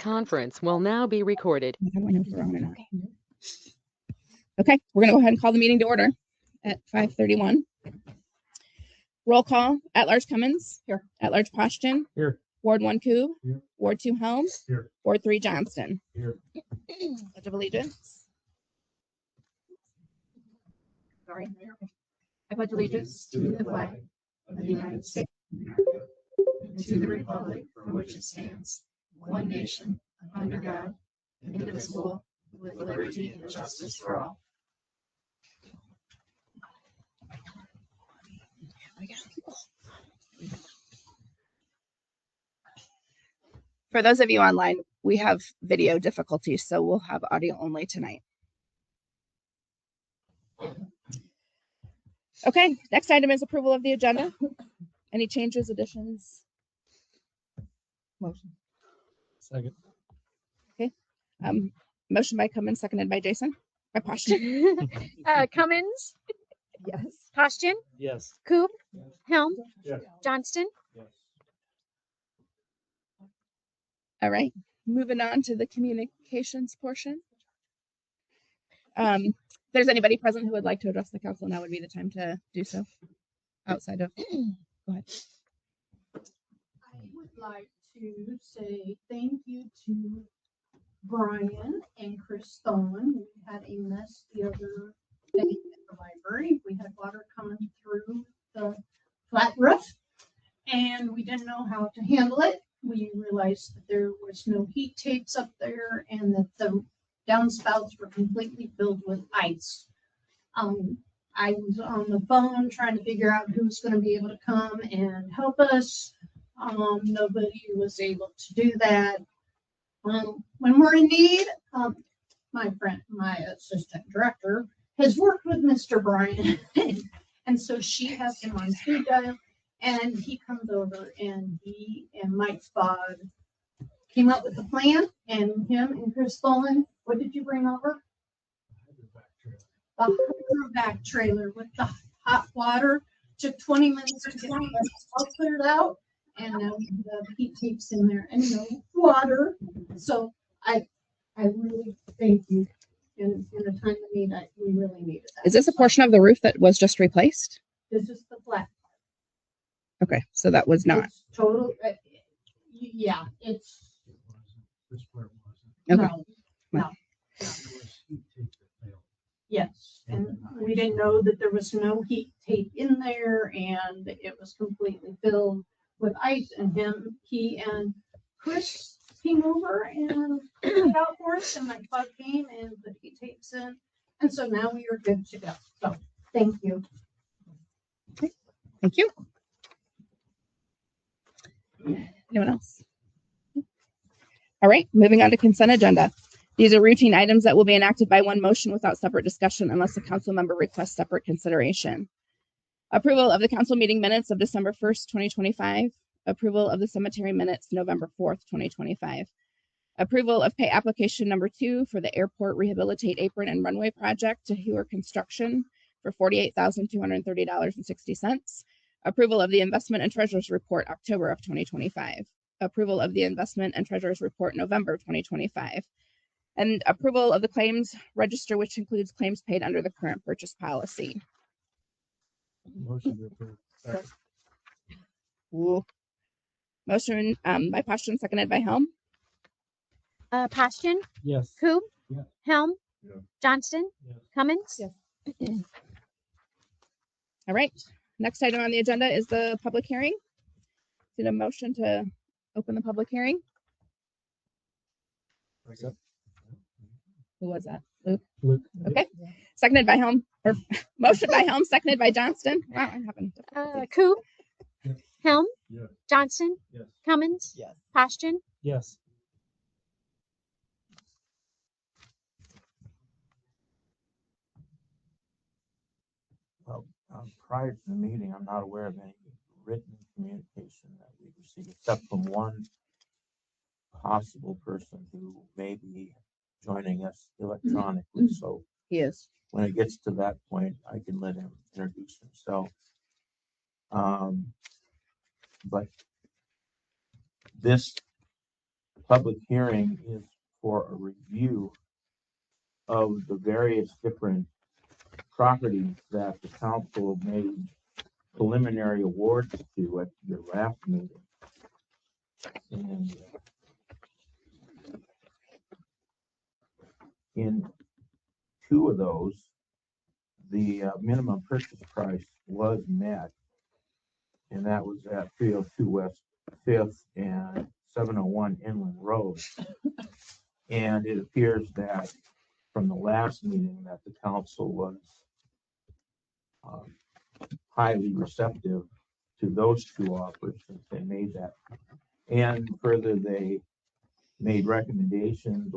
conference will now be recorded. Okay, we're gonna go ahead and call the meeting to order at 5:31. Roll call: at-large Cummins. Here. At-large Poston. Here. Ward 1 Coob. Here. Ward 2 Helm. Here. Ward 3 Johnston. Here. Pledge of Allegiance. Sorry. I pledge allegiance to the flag of the United States and to the republic for which it stands, one nation, under God, indivisible, with liberty and justice for all. For those of you online, we have video difficulties, so we'll have audio only tonight. Okay, next item is approval of the agenda. Any changes, additions? Motion. Second. Okay. Motion by Cummins, seconded by Jason. By Poston. Cummins. Yes. Poston. Yes. Coob. Helm. Yes. Johnston. Yes. All right. Moving on to the communications portion. If there's anybody present who would like to address the council, now would be the time to do so. Outside of, go ahead. I would like to say thank you to Brian and Chris Thorne. We had a mess the other day at the library. We had water coming through the flat roof and we didn't know how to handle it. We realized that there was no heat tapes up there and that the downspouts were completely filled with ice. I was on the phone trying to figure out who's going to be able to come and help us. Nobody was able to do that. When we're in need, my assistant director has worked with Mr. Brian, and so she has him on speed dial, and he comes over, and he and Mike Spod came up with a plan, and him and Chris Bolin, what did you bring over? The hydrovac trailer with the hot water. Took 20 minutes to get all cleared out, and now the heat tapes in there and no water. So I really thank you. In a time of need, we really needed that. Is this a portion of the roof that was just replaced? This is the flat. Okay, so that was not. It's total. Yeah, it's This part wasn't. Okay. no. There was heat tape that failed. Yes, and we didn't know that there was no heat tape in there, and it was completely filled with ice. And he and Chris came over and cleaned it out for us, and my club came and put heat tapes in, and so now we are good to go. So thank you. Thank you. Anyone else? All right, moving on to consent agenda. These are routine items that will be enacted by one motion without separate discussion unless a council member requests separate consideration. Approval of the council meeting minutes of December 1st, 2025. Approval of the cemetery minutes November 4th, 2025. Approval of pay application number 2 for the airport rehabilitate apron and runway project to Hewer Construction for $48,230.60. Approval of the investment and treasurer's report October of 2025. Approval of the investment and treasurer's report November 2025. And approval of the claims register, which includes claims paid under the current purchase policy. Motion to approve. Second. Ooh. Motion by Poston, seconded by Helm. Poston. Yes. Coob. Yeah. Helm. Yeah. Johnston. Yes. Cummins. Yes. All right. Next item on the agenda is the public hearing. Need a motion to open the public hearing? Second. Who was that? Luke. Luke. Okay. Seconded by Helm, or motion by Helm, seconded by Johnston. Wow, I haven't. Coob. Yeah. Helm. Yeah. Johnston. Yes. Cummins. Yes. Poston. Yes. Well, prior to the meeting, I'm not aware of any written communication that we received, except from one possible person who may be joining us electronically. So He is. when it gets to that point, I can let him introduce himself. But this public hearing is for a review of the various different properties that the council made preliminary awards to at your last meeting. And in two of those, the minimum purchase price was met, and that was at 302 West 5th and 701 Inland Road. And it appears that from the last meeting that the council was highly receptive to those two offers since they made that. And further, they made recommendations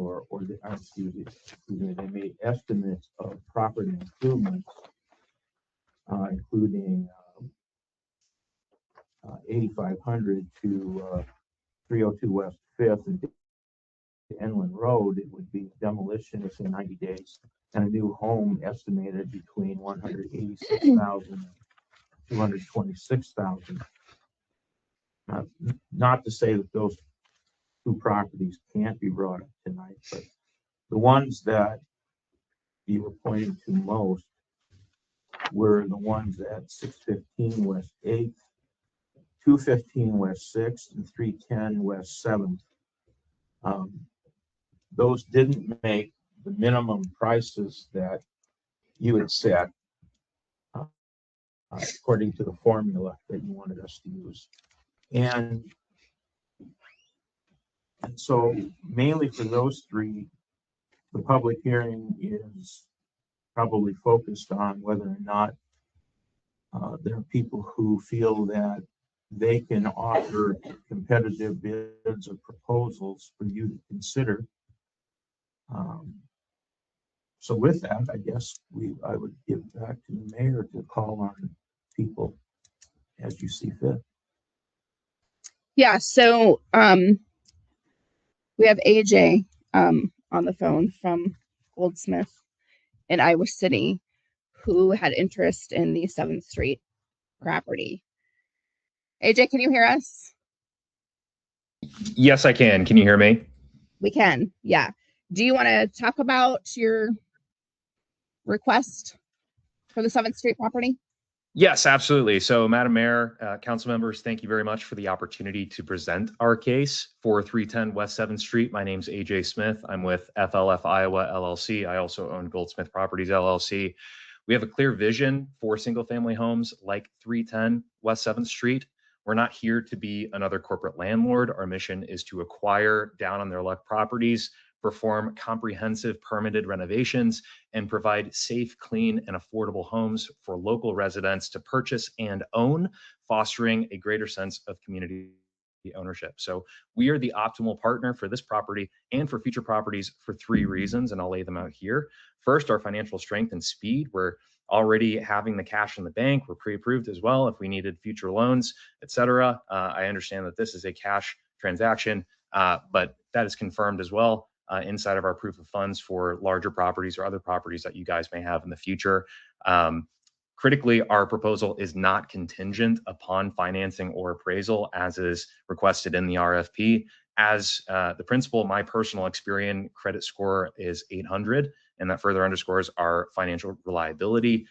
they made estimates of property improvements, including 8,500 to 302 West 5th and Inland Road. It would be demolition within 90 days and a new home estimated between 186,000 and 226,000. Not to say that those two properties can't be brought up tonight, but the ones that you were pointing to most were the ones at 615 West 8th, 215 West 6th, and 310 West 7th. Those didn't make the minimum prices that you had set according to the formula that you wanted us to use. And so mainly for those three, the public hearing is probably focused on whether or not there are people who feel that they can offer competitive bids or proposals for you to consider. So with that, I guess I would give back to the mayor to call on people as you see fit. Yeah, so we have AJ on the phone from Goldsmith in Iowa City who had interest in the 7th Street property. AJ, can you hear us? Yes, I can. Can you hear me? We can, yeah. Do you want to talk about your request for the 7th Street property? Yes, absolutely. So, Madam Mayor, council members, thank you very much for the opportunity to present our case for 310 West 7th Street. My name's AJ Smith. I'm with FLF Iowa LLC. I also own Goldsmith Properties LLC. We have a clear vision for single-family homes like 310 West 7th Street. We're not here to be another corporate landlord. Our mission is to acquire down on their luck properties, perform comprehensive permitted renovations, and provide safe, clean, and affordable homes for local residents to purchase and own, fostering a greater sense of community ownership. So we are the optimal partner for this property and for future properties for three reasons, and I'll lay them out here. First, our financial strength and speed. We're already having the cash in the bank. We're pre-approved as well if we needed future loans, etc. I understand that this is a cash transaction, but that is confirmed as well inside of our proof of funds for larger properties or other properties that you guys may have in the future. Critically, our proposal is not contingent upon financing or appraisal as is requested in the RFP. As the principal, my personal Experian credit score is 800, and that further underscores our financial reliability.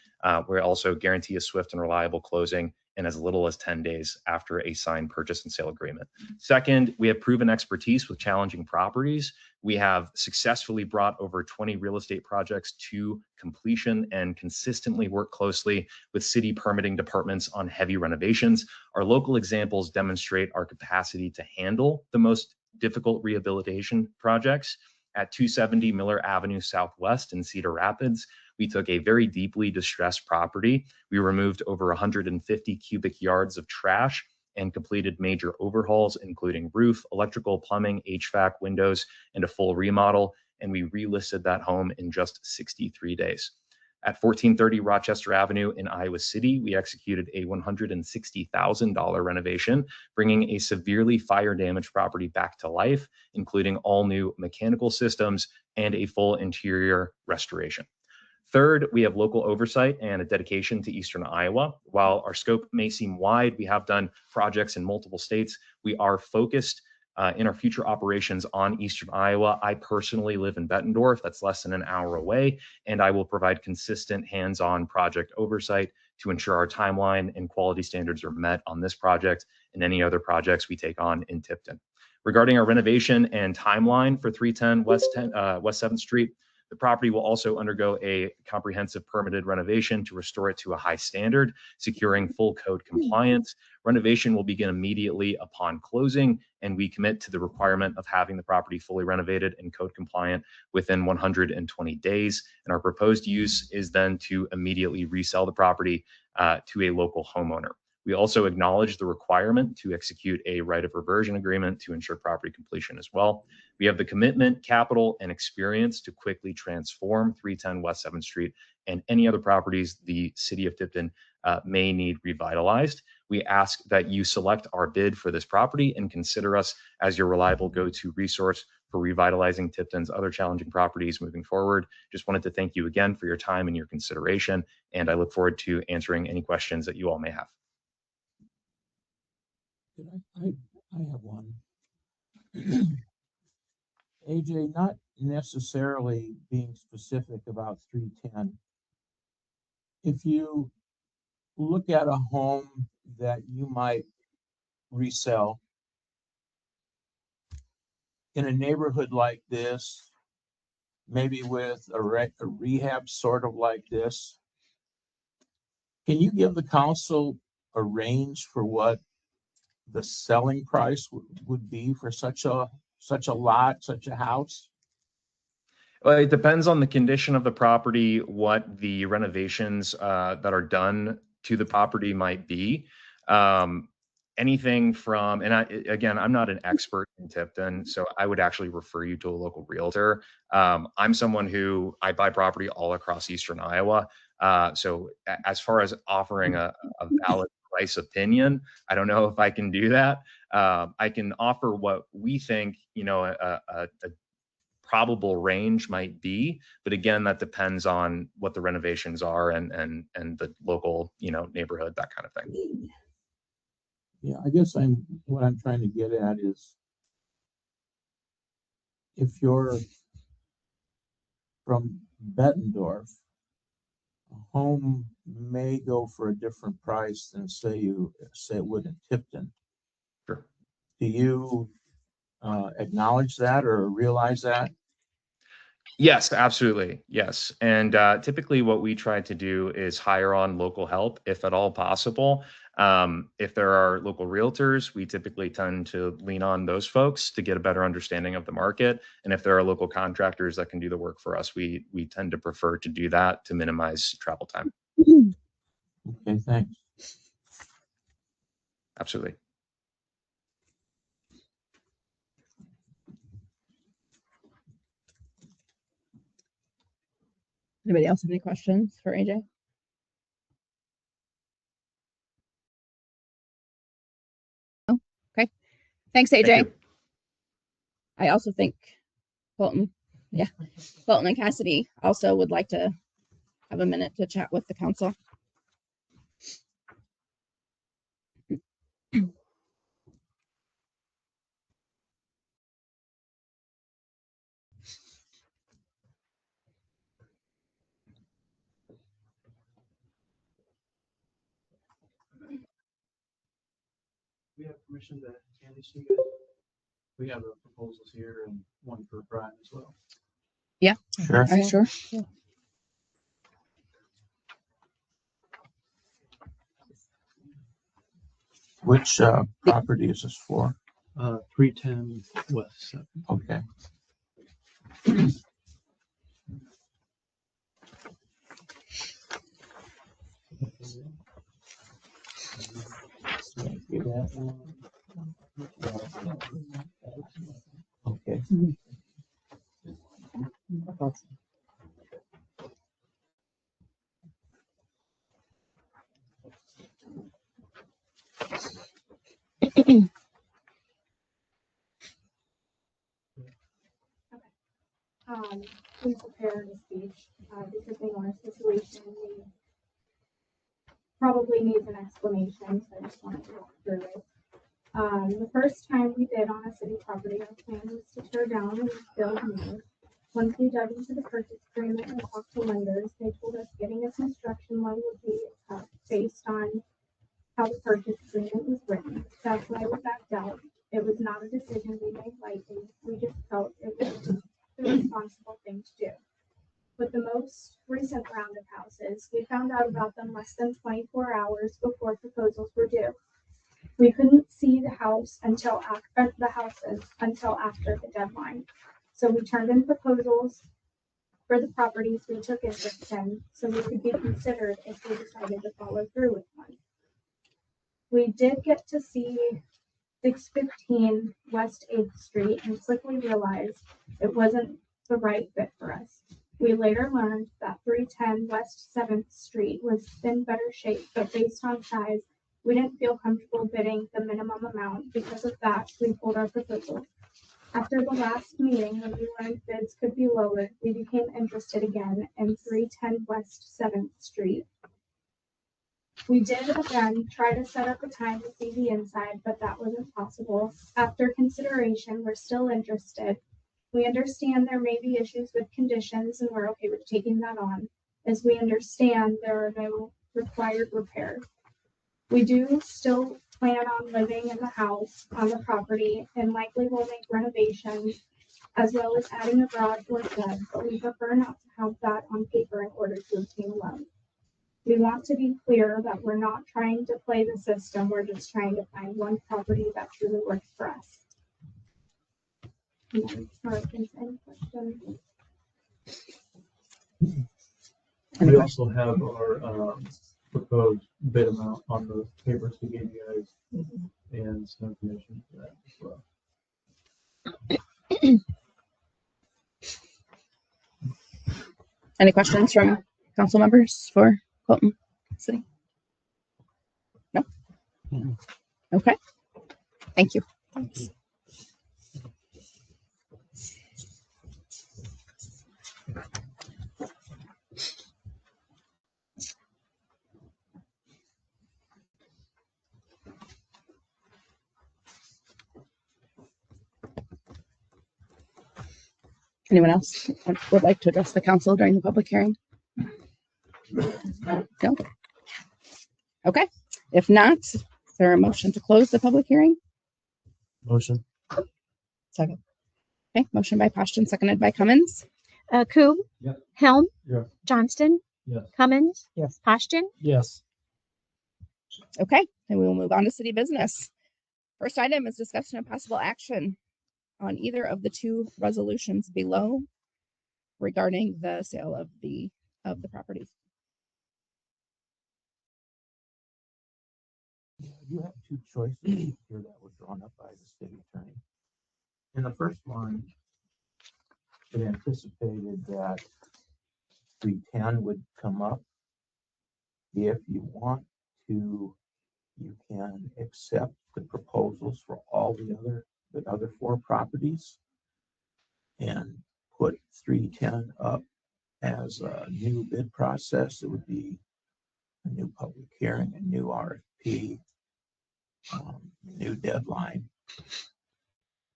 We also guarantee a swift and reliable closing in as little as 10 days after a signed purchase and sale agreement. Second, we have proven expertise with challenging properties. We have successfully brought over 20 real estate projects to completion and consistently work closely with city permitting departments on heavy renovations. Our local examples demonstrate our capacity to handle the most difficult rehabilitation projects. At 270 Miller Avenue Southwest in Cedar Rapids, we took a very deeply distressed property. We removed over 150 cubic yards of trash and completed major overhauls, including roof, electrical, plumbing, HVAC, windows, and a full remodel. And we relisted that home in just 63 days. At 1430 Rochester Avenue in Iowa City, we executed a $160,000 renovation, bringing a severely fire damaged property back to life, including all new mechanical systems and a full interior restoration. Third, we have local oversight and a dedication to Eastern Iowa. While our scope may seem wide, we have done projects in multiple states. We are focused in our future operations on Eastern Iowa. I personally live in Bettendorf, that's less than an hour away, and I will provide consistent hands-on project oversight to ensure our timeline and quality standards are met on this project and any other projects we take on in Tipton. Regarding our renovation and timeline for 310 West 7th Street, the property will also undergo a comprehensive permitted renovation to restore it to a high standard, securing full code compliance. Renovation will begin immediately upon closing, and we commit to the requirement of having the property fully renovated and code compliant within 120 days. And our proposed use is then to immediately resell the property to a local homeowner. We also acknowledge the requirement to execute a right of reversion agreement to ensure property completion as well. We have the commitment, capital, and experience to quickly transform 310 West 7th Street and any other properties the city of Tipton may need revitalized. We ask that you select our bid for this property and consider us as your reliable go-to resource for revitalizing Tipton's other challenging properties moving forward. Just wanted to thank you again for your time and your consideration, and I look forward to answering any questions that you all may have. I have one. AJ, not necessarily being specific about 310. If you look at a home that you might resell in a neighborhood like this, maybe with a rehab sort of like this, can you give the council a range for what the selling price would be for such a lot, such a house? Well, it depends on the condition of the property, what the renovations that are done to the property might be. Anything from, and again, I'm not an expert in Tipton, so I would actually refer you to a local realtor. I'm someone who I buy property all across Eastern Iowa. So as far as offering a valid price opinion, I don't know if I can do that. I can offer what we think, a probable range might be, but again, that depends on what the renovations are and the local, neighborhood, that kind of thing. Yeah, I guess what I'm trying to get at is, if you're from Bettendorf, a home may go for a different price than say it would in Tipton. Sure. Do you acknowledge that or realize that? Yes, absolutely. Yes. And typically what we try to do is hire on local help if at all possible. If there are local realtors, we typically tend to lean on those folks to get a better understanding of the market. And if there are local contractors that can do the work for us, we tend to prefer to do that to minimize travel time. Okay, thanks. Absolutely. Anybody else have any questions for AJ? Oh, okay. Thanks, AJ. Thank you. I also think Colton and Cassidy also would like to have a minute to chat with the council. We have permission to hand these to you guys. We have the proposals here and one for Brian as well. Yeah. Sure. All right, sure. Which property is this for? 310 West 7. Okay. Okay. We prepared a speech because we know our situation probably needs an explanation, so I just wanted to walk through it. The first time we bid on a city property, our plan was to tear down and build new. Once we dug into the purchase agreement and talked to lenders, they told us getting a construction loan would be tough based on how the purchase agreement was written. That's why we backed out. It was not a decision we made lightly. We just felt it was the responsible thing to do. With the most recent round of houses, we found out about them less than 24 hours before proposals were due. We couldn't see the houses until after the deadline. So we turned in proposals for the properties we took interest in so we could be considered if we decided to follow through with one. We did get to see 615 West 8th Street and quickly realized it wasn't the right fit for us. We later learned that 310 West 7th Street was in better shape, but based on size, we didn't feel comfortable bidding the minimum amount. Because of that, we pulled our proposal. After the last meeting, when we learned bids could be lowered, we became interested again in 310 West 7th Street. We did again try to set up a time to see the inside, but that wasn't possible. After consideration, we're still interested. We understand there may be issues with conditions, and we're okay with taking that on, as we understand there are no required repairs. We do still plan on living in the house on the property and likely will make renovations as well as adding a garage or shed, but we prefer not to have that on paper in order to obtain a loan. We want to be clear that we're not trying to play the system. We're just trying to find one property that truly works for us. Any questions? We also have our proposed bid amount on the papers we gave you guys and some information for that as well. Any questions from council members for Colton City? No? Okay. Thank you. Anyone else would like to address the council during the public hearing? No? Okay. If not, is there a motion to close the public hearing? Motion. Second. Okay, motion by Poston, seconded by Cummins. Coop. Yes. Helm. Yes. Johnston. Yes. Cummins. Yes. Poston. Yes. Okay, and we will move on to city business. First item is discussion of possible action on either of the two resolutions below regarding the sale of the properties. You have two choices here that were drawn up by the city attorney. In the first one, it anticipated that 310 would come up. If you want to, you can accept the proposals for all the other four properties and put 310 up as a new bid process. It would be a new public hearing, a new RFP, new deadline.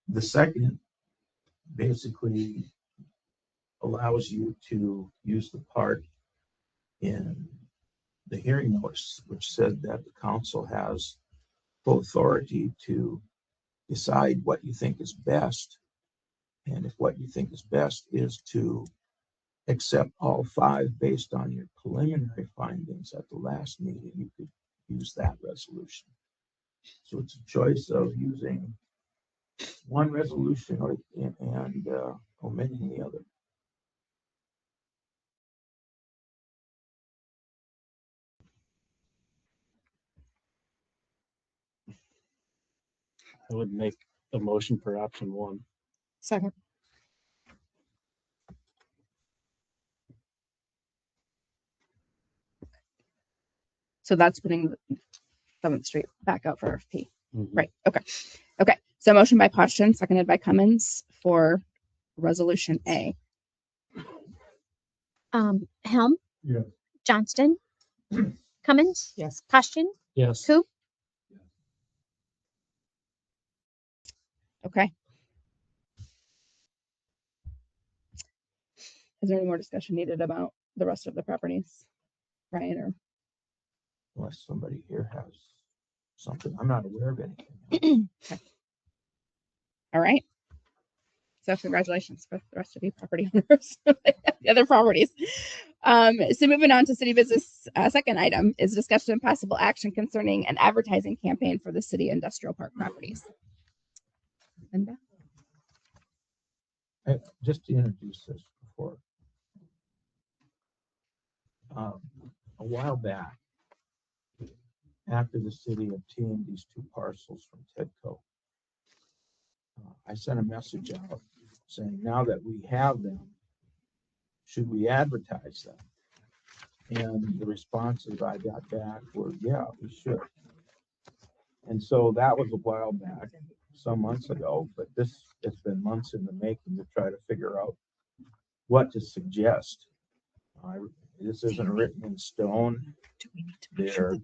The second basically allows you to use the part in the hearing notice, which said that the council has full authority to decide what you think is best. And if what you think is best is to accept all five based on your preliminary findings at the last meeting, you could use that resolution. So it's a choice of using one resolution and omitting the other. I would make a motion for option one. Second. So that's putting 7th Street back out for RFP. Right. Okay. Okay. So motion by Poston, seconded by Cummins for resolution A. Helm. Yes. Johnston. Cummins. Yes. Poston. Yes. Coop. Okay. Is there any more discussion needed about the rest of the properties? Brian or Unless somebody here has something, I'm not aware of anything. okay. All right. So congratulations for the rest of you property owners, the other properties. So moving on to city business, second item is discussion and possible action concerning an advertising campaign for the city industrial park properties. Linda? Just to introduce this before. A while back, after the city obtained these 2 parcels from Tedco, I sent a message out saying, now that we have them, should we advertise them? And the responses I got back were, yeah, we should. And so that was a while back, some months ago, but it's been months in the making to try to figure out what to suggest. This isn't written in stone. There are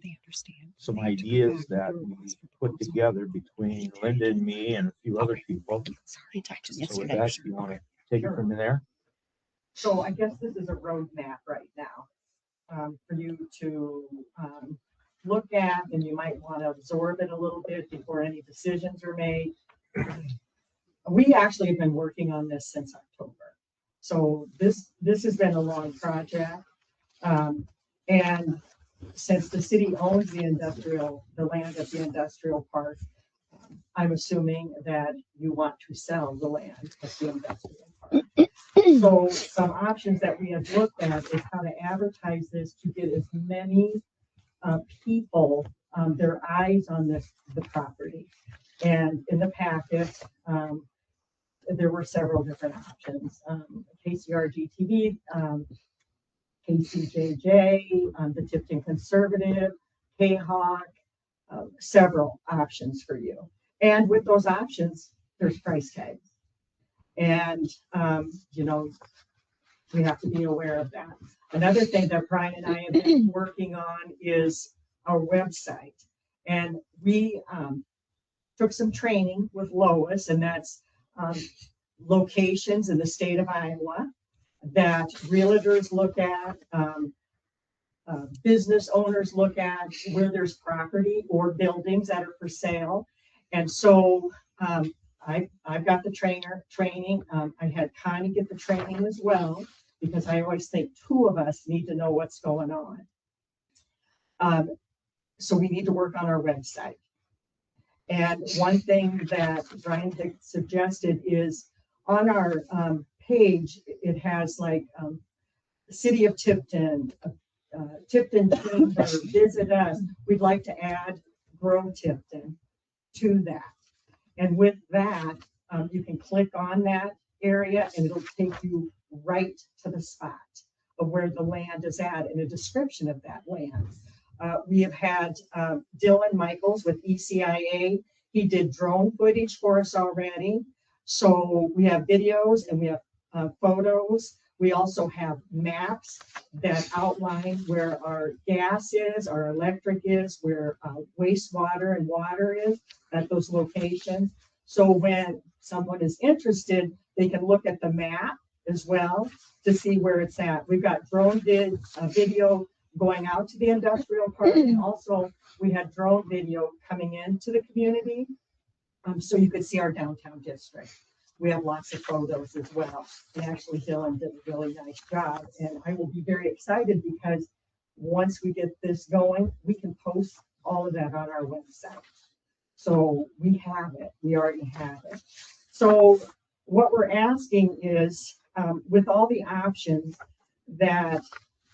some ideas that we put together between Linda and me and a few other people. So with that, you want to take it from there? So I guess this is a roadmap right now for you to look at, and you might want to absorb it a little bit before any decisions are made. We actually have been working on this since October. So this has been a long project. And since the city owns the land at the industrial park, I'm assuming that you want to sell the land at the industrial park. So some options that we have looked at is how to advertise this to get as many people their eyes on the property. And in the packet, there were several different options. KCRG TV, KCJJ, the Tipton Conservative, K-Hawk, several options for you. And with those options, there's price tags. And, we have to be aware of that. Another thing that Brian and I have been working on is our website. And we took some training with Lois, and that's locations in the state of Iowa that realtors look at, business owners look at, where there's property or buildings that are for sale. And so I've got the training. I had Connie get the training as well, because I always think 2 of us need to know what's going on. So we need to work on our website. And one thing that Brian had suggested is on our page, it has like City of Tipton, Tipton Chamber, visit us. We'd like to add Grow Tipton to that. And with that, you can click on that area and it'll take you right to the spot of where the land is at and a description of that land. We have had Dylan Michaels with ECIA. He did drone footage for us already. So we have videos and we have photos. We also have maps that outline where our gas is, our electric is, where wastewater and water is at those locations. So when someone is interested, they can look at the map as well to see where it's at. We've got drone video going out to the industrial park, and also we had drone video coming into the community, so you could see our downtown district. We have lots of photos as well, and actually Dylan did a really nice job, and I will be very excited because once we get this going, we can post all of that on our website. So we have it, we already have it. So what we're asking is, with all the options that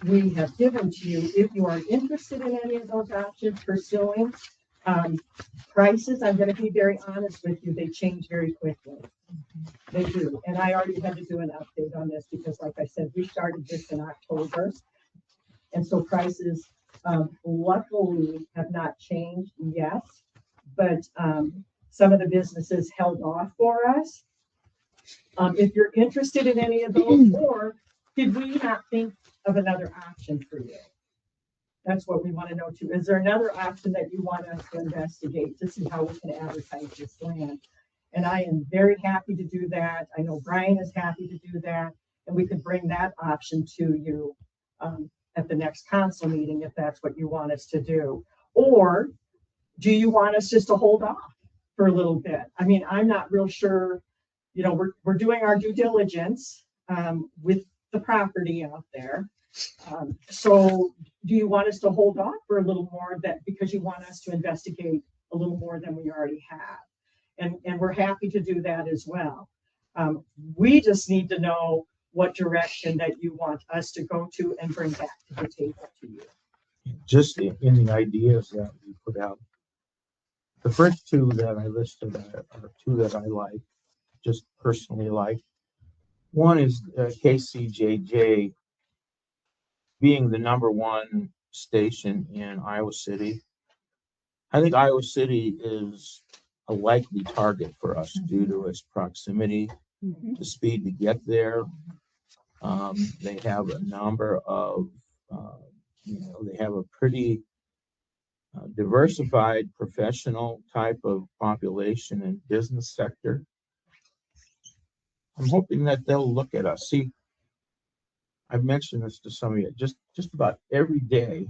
we have given to you, if you are interested in any of those options pursuing, prices, I'm going to be very honest with you, they change very quickly. They do. And I already had to do an update on this because, like I said, we started this in October. And so prices, luckily, have not changed yet. But some of the businesses held off for us. If you're interested in any of those, or did we not think of another option for you? That's what we want to know too. Is there another option that you want us to investigate to see how we can advertise this land? And I am very happy to do that. I know Brian is happy to do that. And we could bring that option to you at the next council meeting if that's what you want us to do. Or do you want us just to hold off for a little bit? I mean, I'm not real sure. You know, we're doing our due diligence with the property out there. So do you want us to hold off for a little more because you want us to investigate a little more than we already have? And we're happy to do that as well. We just need to know what direction that you want us to go to and bring back to the table to you. Just in the ideas that we put out, the first two that I listed are two that I like, just personally like. One is KCJJ being the #1 station in Iowa City. I think Iowa City is a likely target for us due to its proximity, the speed to get there. They have a number of, they have a pretty diversified professional type of population and business sector. I'm hoping that they'll look at us. See, I've mentioned this to some of you, just about every day,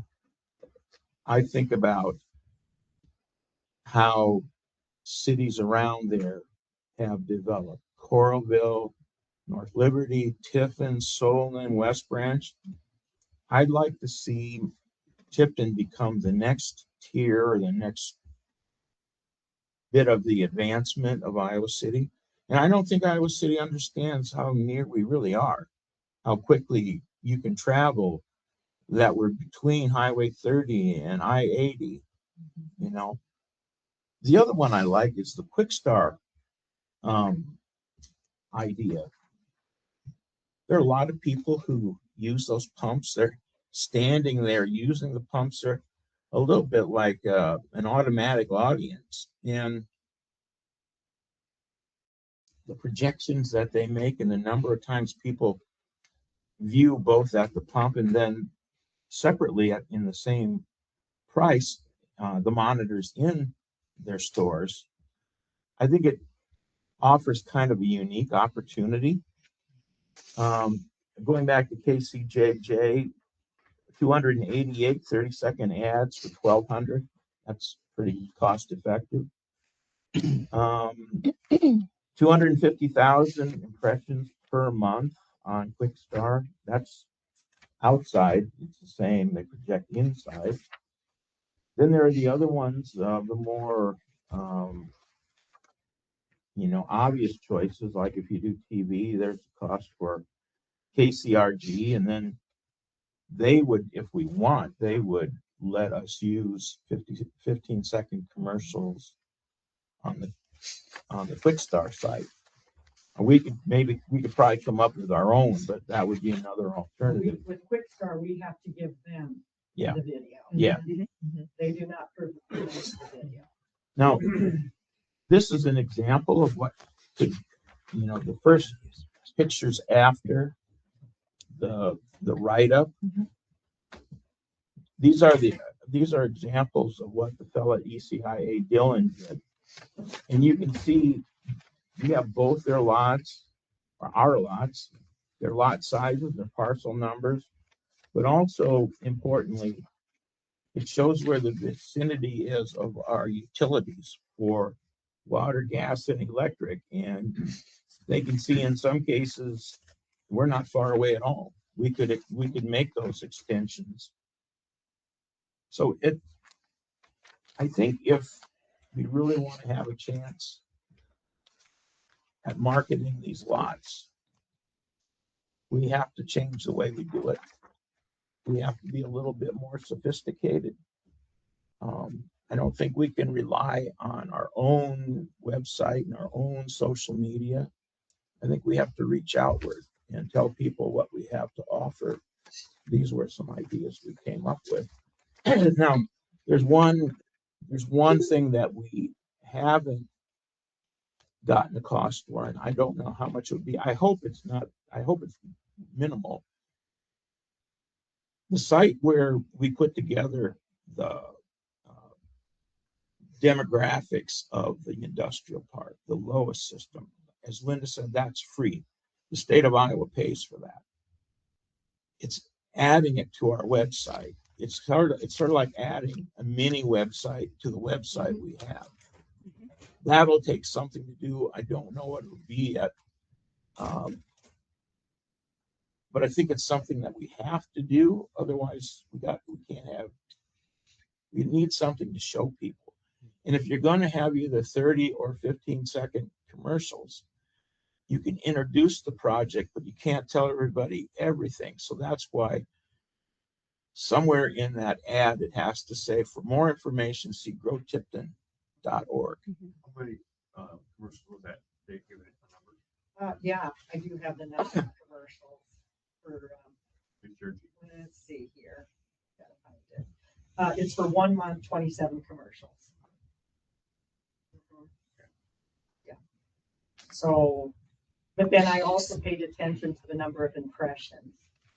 I think about how cities around there have developed. Coralville, North Liberty, Tiffin, Solon, West Branch. I'd like to see Tipton become the next tier or the next bit of the advancement of Iowa City. And I don't think Iowa City understands how near we really are, how quickly you can travel, that we're between Highway 30 and I-80, you know. The other one I like is the Quick Star idea. There are a lot of people who use those pumps. They're standing there using the pumps. They're a little bit like an automatic audience. And the projections that they make and the number of times people view both at the pump and then separately in the same price, the monitors in their stores, I think it offers kind of a unique opportunity. Going back to KCJJ, 288 30-second ads for $1,200. That's pretty cost effective. 250,000 impressions per month on Quick Star. That's outside. It's the same. They project inside. Then there are the other ones, the more obvious choices. Like if you do TV, there's a cost for KCRG, and then they would, if we want, they would let us use 15-second commercials on the Quick Star site. We could probably come up with our own, but that would be another alternative. With Quick Star, we have to give them Yeah. the video. Yeah. They do not produce the video. Now, this is an example of what could, the first pictures after the write-up. These are examples of what the fellow at ECIA Dillon did. And you can see we have both their lots, or our lots, their lot sizes, their parcel numbers, but also importantly, it shows where the vicinity is of our utilities for water, gas, and electric. And they can see in some cases we're not far away at all. We could make those extensions. So I think if we really want to have a chance at marketing these lots, we have to change the way we do it. We have to be a little bit more sophisticated. I don't think we can rely on our own website and our own social media. I think we have to reach outward and tell people what we have to offer. These were some ideas we came up with. Now, there's one thing that we haven't gotten a cost for, and I don't know how much it would be. I hope it's minimal. The site where we put together demographics of the industrial park, the lowest system. As Linda said, that's free. The state of Iowa pays for that. It's adding it to our website. It's sort of like adding a mini website to the website we have. That'll take something to do. I don't know what it'll be yet. But I think it's something that we have to do. Otherwise, we need something to show people. And if you're going to have either 30 or 15-second commercials, you can introduce the project, but you can't tell everybody everything. So that's why somewhere in that ad, it has to say, for more information, see growtipton.org. How many commercials was that? They give it a number. Yeah, I do have the number of commercials for, New Jersey. let's see here. Gotta find it. It's for 1 month, 27 commercials. Yeah. So, but then I also paid attention to the number of impressions.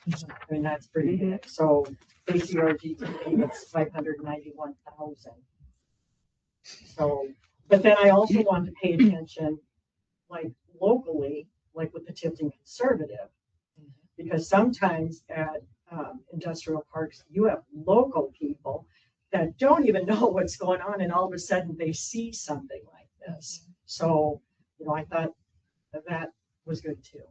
I mean, that's pretty good. So ACRG today, it's 591,000. So, but then I also wanted to pay attention, like locally, like with the Tipton Conservative, because sometimes at industrial parks, you have local people that don't even know what's going on, and all of a sudden they see something like this. So, you know, I thought that was good too.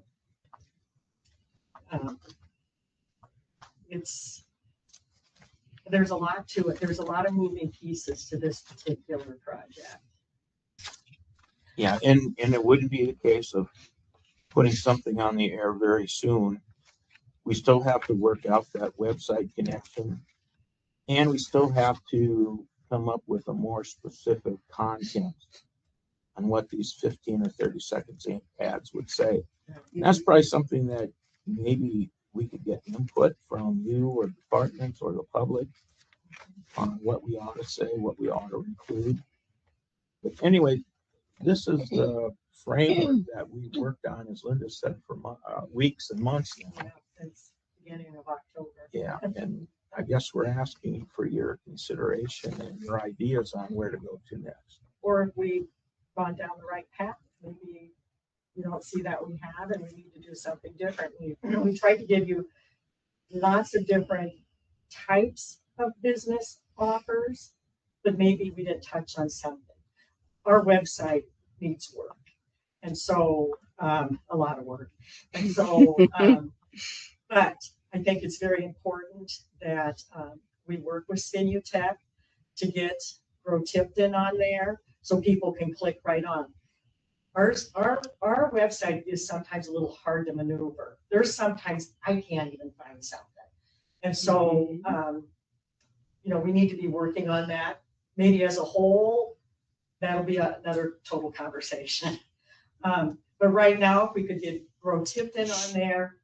There's a lot to it. There's a lot of moving pieces to this particular project. Yeah, and it wouldn't be the case of putting something on the air very soon. We still have to work out that website connection, and we still have to come up with a more specific content on what these 15 or 30 seconds ads would say. And that's probably something that maybe we could get input from you or departments or the public on what we ought to say, what we ought to include. But anyway, this is the framework that we worked on, as Linda said, for weeks and months now. Yeah, it's beginning of October. Yeah, and I guess we're asking for your consideration and your ideas on where to go to next. Or if we've gone down the right path, maybe you don't see that we have and we need to do something different. We tried to give you lots of different types of business offers, but maybe we didn't touch on something. Our website needs work, and so a lot of work. And so, but I think it's very important that we work with Sinutech to get Grow Tipton on there so people can click right on. Our website is sometimes a little hard to maneuver. There's sometimes I can't even find something. And so, you know, we need to be working on that. Maybe as a whole, that'll be another total conversation. But right now, if we could get Grow Tipton on there,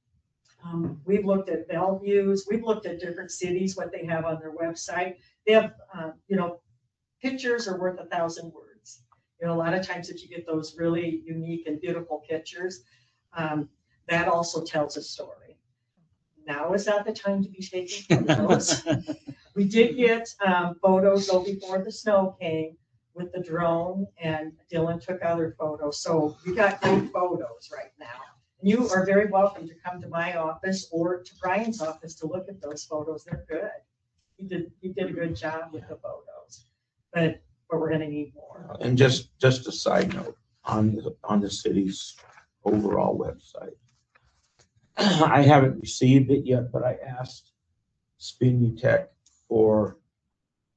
we've looked at Bellevue's, we've looked at different cities, what they have on their website. They have, you know, pictures are worth 1,000 words. You know, a lot of times if you get those really unique and beautiful pictures, that also tells a story. Now is not the time to be taking photos. We did get photos though before the snow came with the drone, and Dylan took other photos. So we got great photos right now. You are very welcome to come to my office or to Brian's office to look at those photos. They're good. He did a good job with the photos, but we're going to need more. And just a side note on the city's overall website. I haven't received it yet, but I asked Sinutech for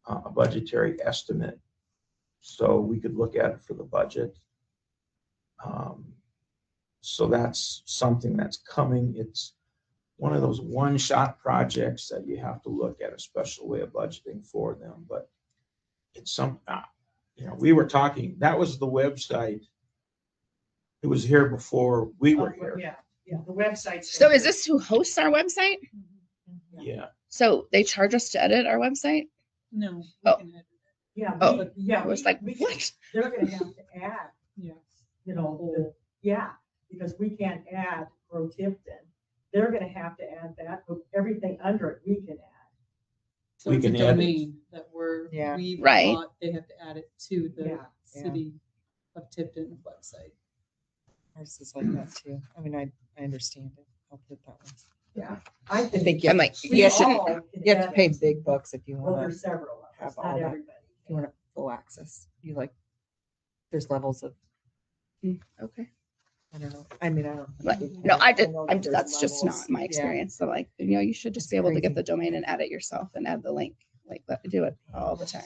a budgetary estimate so we could look at it for the budget. So that's something that's coming. It's one of those one-shot projects that you have to look at a special way of budgeting for them. But it's some, you know, we were talking, that was the website. It was here before we were here. Yeah, the website. So is this who hosts our website? Yeah. So they charge us to edit our website? No. Oh. Yeah. Oh, Yeah. I was like, we what? They're going to have to add, Yes. you know, because we can't add Grow Tipton. They're going to have to add that, but everything under it we can add. So We it's a can add it. domain that Yeah. we Right. bought, they have to add it to the Yeah, yeah. city of Tipton website. Ours is like that too. I mean, I understand it. I'll put it that way. Yeah. I think I'm like, we you shouldn't. all can you have to pay edit. big bucks if you Well, want to, there's several of have us, all not that. everybody. if you want full access. You like, there's levels of, Okay. I don't know. I mean, I don't. But, think no, we- I did. know I'm. that there's That's just levels. not my Yeah. experience. So like, you should just It's be able to get crazy. the domain and edit yourself and add the link. Like, do it all the time.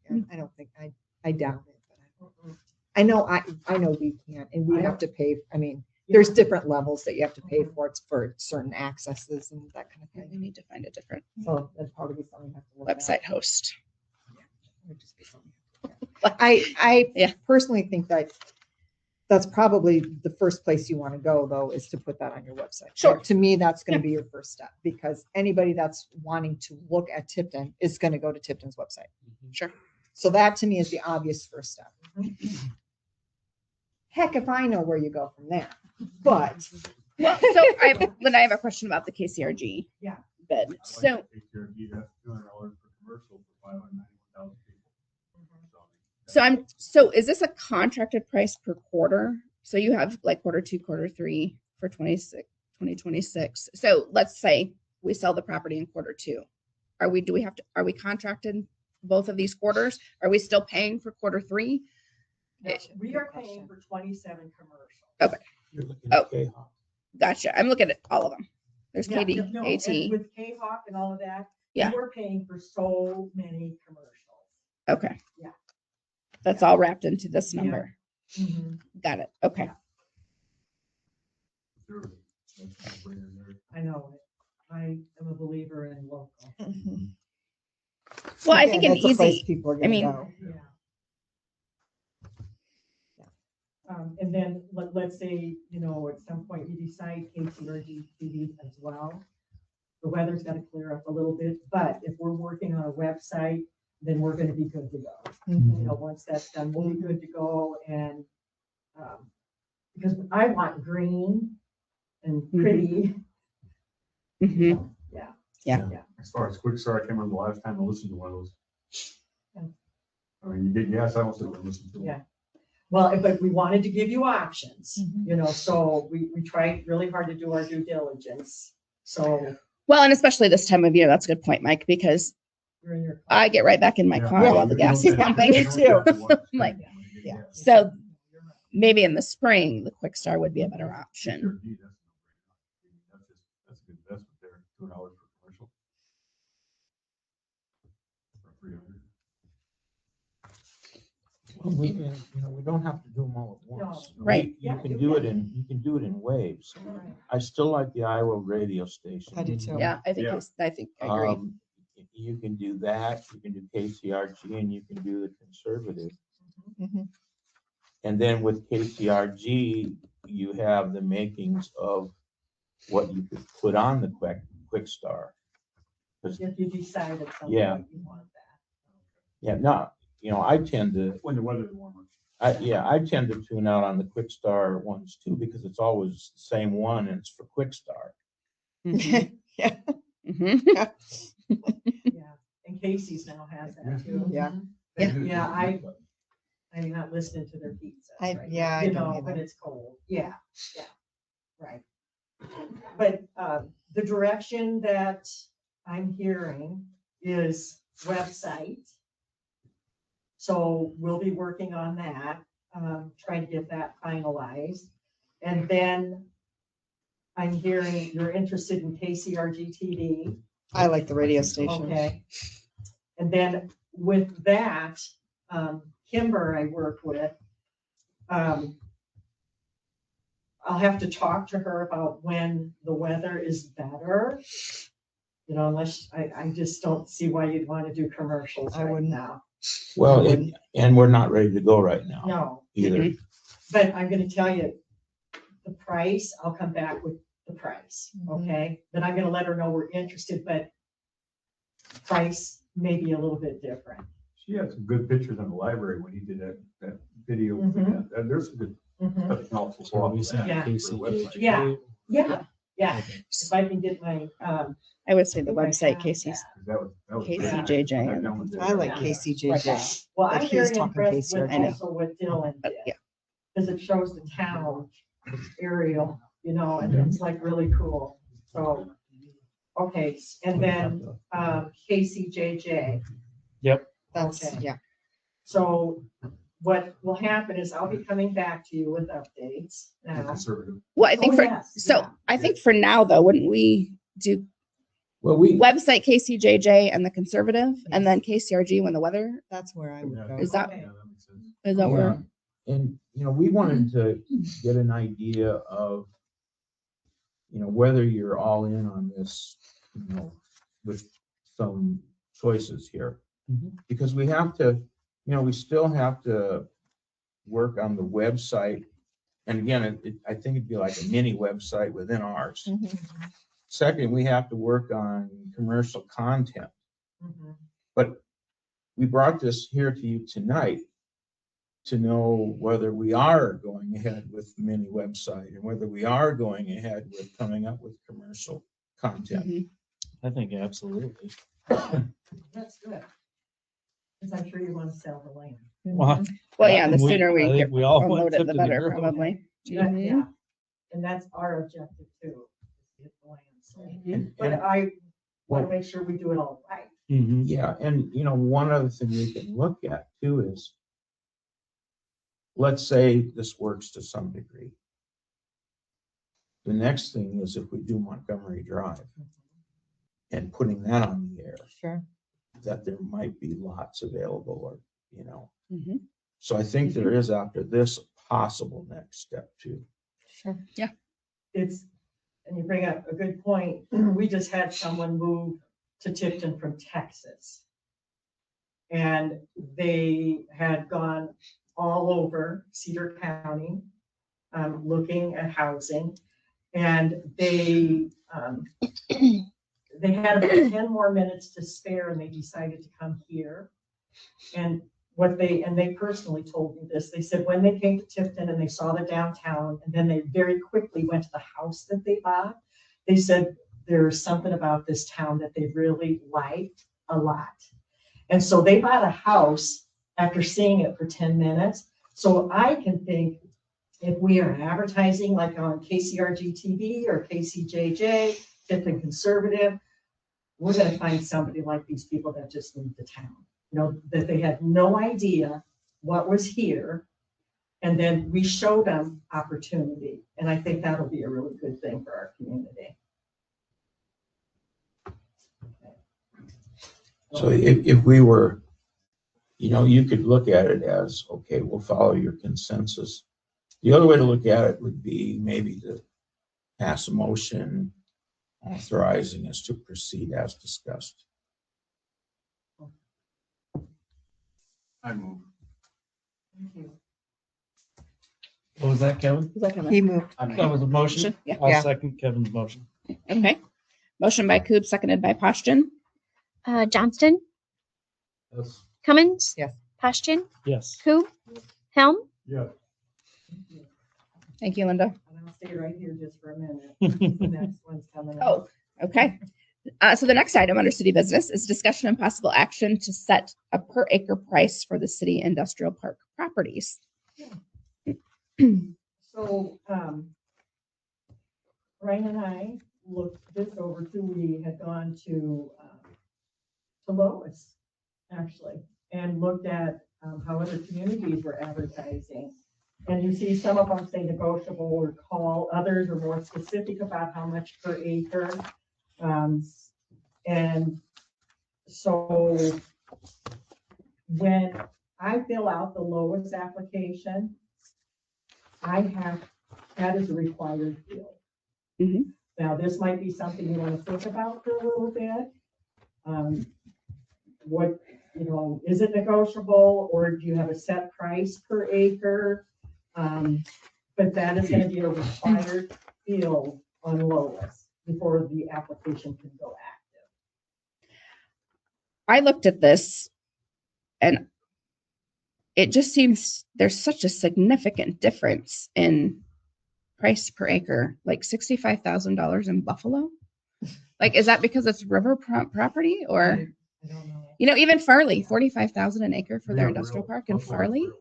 Yeah, I don't think, I doubt it, but I know, I know we can't, and we have to pay, I mean, there's different levels that you have to pay for. It's for certain accesses and that kind of We thing. need to find a different So that'd probably be something we have to look at. website host. Would just be something. I Yeah. personally think that that's probably the first place you want to go, though, is to put that on your website. Sure. To me, that's going to be your first step, because anybody that's wanting to look at Tipton is going to go to Tipton's website. Sure. So that to me is the obvious first step. Heck, if I know where you go from there, but Well, so I have a question about the KCRG. Yeah. Bid. So $200 for commercial for 591,000 people. so is this a contracted price per quarter? So you have like quarter 2, quarter 3 for 2026. So let's say we sell the property in quarter 2. Are we contracted both of these quarters? Are we still paying for quarter 3? No, we are paying for 27 commercial. Okay. You're looking Oh. at K-Hawk. Gotcha. I'm looking at all of them. There's Yeah, KD, no, AT. and with K-Hawk and all of that, Yeah. we're paying for so many commercials. Okay. Yeah. That's all wrapped into this Yeah. number. Mm-hmm. Got it. Okay. I know it. I am a believer in local. Well, I think an that's a place easy, people are I gonna mean, go. Yeah. And then let's say, at some point you decide KCRG TV as well. The weather's got to clear up a little bit, but if we're working on a website, then we're going to be good to go. Once that's done, we'll be good to go. And because I want green and pretty. Mhm. Yeah. Yeah. As far as quick start, I can't remember the last time I listened to one of those. Yeah. I mean, you get gas, I don't sit there and listen to them. Yeah. Well, but we wanted to give you options, so we tried really hard to do our due diligence. So Well, and especially this time of year, that's a good point, Mike, because you're in your. I get right back in my Yeah. car while the gas is pumping. Me too. Like, Yeah. so maybe in the spring, the Quick Start would be a better option. That's a good investment there, $200 for commercial. For 300. Well, we don't have to do them all at once. No. Right. You can do it in waves. I still like the Iowa radio station. I do too. Yeah, I think Yeah. I agree. You can do that, you can do KCRG, and you can do the conservative. Mhm. And then with KCRG, you have the makings of what you could put on the quick star. If you decide at some Yeah. point you want that. Yeah, no, I tend to, When the weather's warmer. I tend to tune out on the quick star ones too, because it's always the same one and it's for quick start. Mhm. Yeah. Mhm. Yeah, and Casey's now has that too. Yeah. Yeah, I'm not listening to their pizzas. I right yeah, now, I don't when either. it's cold. Yeah, right. But the direction that I'm hearing is website. So we'll be working on that, trying to get that finalized. And then I'm hearing you're interested in KCRG TV. I like the radio station. Okay. And then with that, Kimber I work with, I'll have to talk to her about when the weather is better. Unless I just don't see why you'd want to do commercials I right wouldn't. now. Well, and we're not ready to go right now No, either. but I'm gonna tell you, the price, I'll come back with the price, okay? Then I'm gonna let her know we're interested, but price may be a little bit different. She had some good pictures in the library when he did that video. Mhm. And there's some good Mhm. stuff helpful for Yeah. the website. Yeah, yeah. If I can get my, I would say the Okay. website, Casey's, That was KCJJ. that one was- I like Yeah. KCJJ. Well, But I'm he very was talking impressed with KCRG. I know. also what Dylan But, did. yeah. Because it shows the town aerial, you know, and it's like really cool. So, okay, and then KCJJ. That's, Okay. yeah. So what will happen is I'll be coming back to you with updates now. Conservative. Well, I think Oh, for, yes, so yeah. I think for now though, wouldn't we do Well, we, website KCJJ and the conservative and then KCRG when the weather? That's where I would Yeah. go. Is that, Okay. Yeah, that makes sense. is that where? and, we wanted to get an idea of, whether you're all in on this, with some choices here. Because we have to, we still have to work on the website. And again, I think it'd be like a mini website within ours. Second, we have to work on commercial content. Mhm. But we brought this here to you tonight to know whether we are going ahead with the mini website and whether we are going ahead with coming up with commercial content. Mhm. I think absolutely. That's good. Because I'm sure you want to sell the land. Well, Well, yeah, the we- sooner I we think get we all want unloaded, the Tipton to better, grow. probably. Yeah, Mhm. yeah. And that's our objective too. is to get the land sold. Mhm. But And- I want to make sure we do it all right. Mhm. Yeah, and one other thing we can look at too is, let's say this works to some degree. The next thing is if we do Montgomery Drive and putting that on the air, Sure. that there might be lots available or, Mhm. So I think there is after this a possible next step too. Sure. It's, and you bring up a good point. We just had someone move to Tipton from Texas. And they had gone all over Cedar County, looking at housing. And they had about 10 more minutes to spare and they decided to come here. And they personally told me this, they said when they came to Tipton and they saw the downtown and then they very quickly went to the house that they bought, they said there's something about this town that they really liked a lot. And so they bought a house after seeing it for 10 minutes. So I can think if we are advertising like on KCRG TV or KCJJ, Tipton Conservative, we're going to find somebody like these people that just moved to town. That they had no idea what was here. And then we show them opportunity. And I think that'll be a really good thing for our community. So if we were, you could look at it as, okay, we'll follow your consensus. The other way to look at it would be maybe to pass a motion authorizing us to proceed as discussed. I move. Thank you. What was that, Kevin? Is that coming? He moved. That was a motion? Yeah. I'll Yeah. second Kevin's motion. Okay. Motion by Coop, seconded by Poston. Johnston, Yes. Cummins. Yes. Poston, Yes. Coop, Helm, Yeah. Thank you, Linda. And I'll stay right here just for a minute. The next one's coming up. Oh, okay. So the next item under city business is discussion and possible action to set a per acre price for the city industrial park properties. So, Ryan and I looked this over too. We had gone to Lois, actually, and looked at how other communities were advertising. And you see some of them say negotiable or call, others are more specific about how much per acre. And so when I fill out the Lois application, that is a required field. Mhm. Now, this might be something you want to think about for a little bit. What, is it negotiable or do you have a set price per acre? But that is going to be a required field on Lois before the application can go active. I looked at this and it just seems there's such a significant difference in price per acre, like $65,000 in Buffalo Like, is that because it's river property or, I don't know. you know, even Farley, 45,000 an acre for They their have industrial rail- park in Buffalo has Farley? railroad-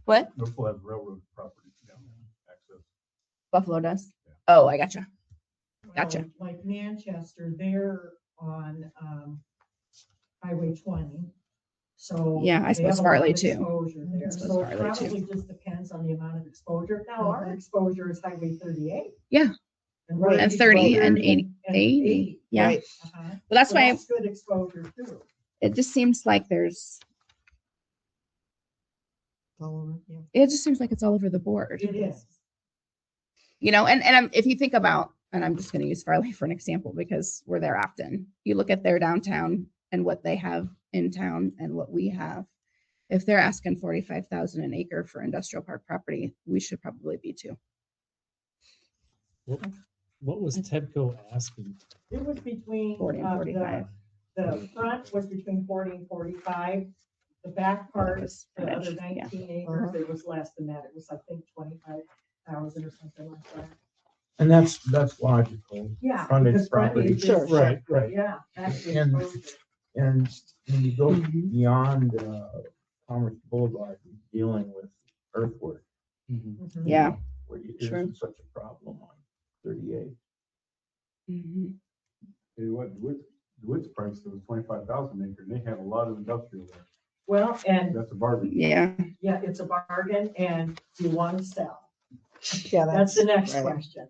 What? Buffalo has railroad property down there, access. Buffalo does? Yeah. Oh, I gotcha. Gotcha. Well, like Manchester, they're on Highway 20. So Yeah, I they suppose have a lot Farley of too. exposure there. I suppose So it Farley too. probably just depends on the amount of exposure. Now, our exposure is Highway 38. Yeah. And we're And 30 and 80. 80. Yeah. Right. Uh-huh. Well, that's So why that's good exposure too. it just seems like there's, All over, yeah. it just seems like it's all over the board. It is. You know, if you think about, and I'm just going to use Farley for an example because we're there often. You look at their downtown and what they have in town and what we have. If they're asking 45,000 an acre for industrial park property, we should probably be too. What was Tedco asking? It was between 40 and 45. The front was between 40 and 45. The back part, was the other finished, yeah. 19 acres, it was less than that. It was, I think, 25,000 or something like that. And that's logical. Yeah. Frontage because property. frontage is- Right, right. Yeah, that's the And- exposure. And when you go Mhm. beyond Commerce Boulevard, you're dealing with earthwork. Mhm. Mhm. Yeah. Where it True. isn't such a problem on 38. Mhm. Hey, what, the Woods price was 25,000 acre, and they have a lot of industrial there. Well, and That's a bargain. Yeah. yeah, it's a bargain and you want to sell. Yeah, That's the next right. question.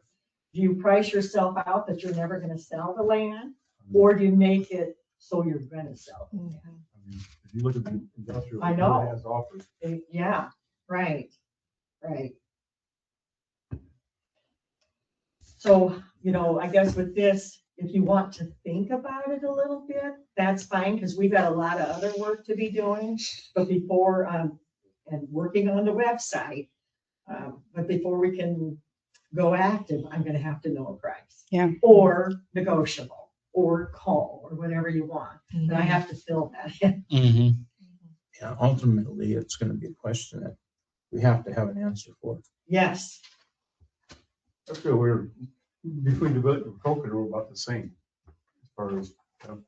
Do you price yourself out that you're never gonna sell the land? Or do you make it so you're gonna sell it? Mhm. I mean, if you look at the industrial. I know. it has offers. Yeah, right, right. So, you know, I guess with this, if you want to think about it a little bit, that's fine, because we've got a lot of other work to be doing. But before, and working on the website, but before we can go active, I'm gonna have to know a price. Yeah. Or negotiable, or call, or whatever you want. And I have to fill that in. Mm-hmm. Yeah, ultimately, it's gonna be a question that we have to have an answer for. Yes, That's real weird. Between the Village and Coconut are about the same as far as. the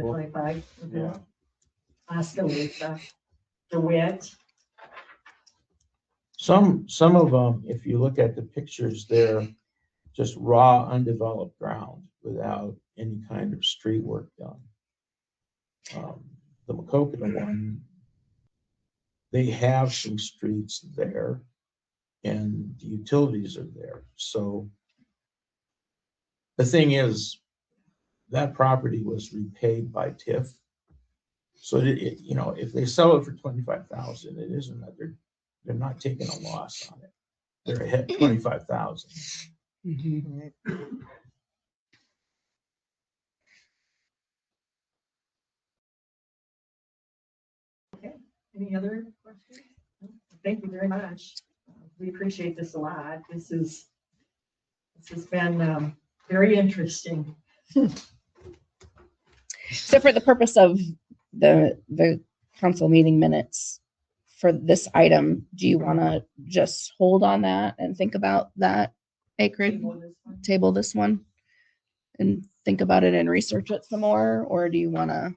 25. Yeah. Oskaloosa, DeWitt. Some of them, if you look at the pictures, they're just raw, undeveloped ground without any kind of street work done. The Macokota one, they have some streets there and the utilities are there. So the thing is, that property was repaid by TIF. So you know, if they sell it for 25,000, it isn't that they're not taking a loss on it. They're ahead 25,000. Mhm. Right. Any other questions? Thank you very much. We appreciate this a lot. This has been very interesting. So for the purpose of the council meeting minutes for this item, do you want to just hold on that and think about that acreage, table this one and think about it and research it some more? Or do you want to?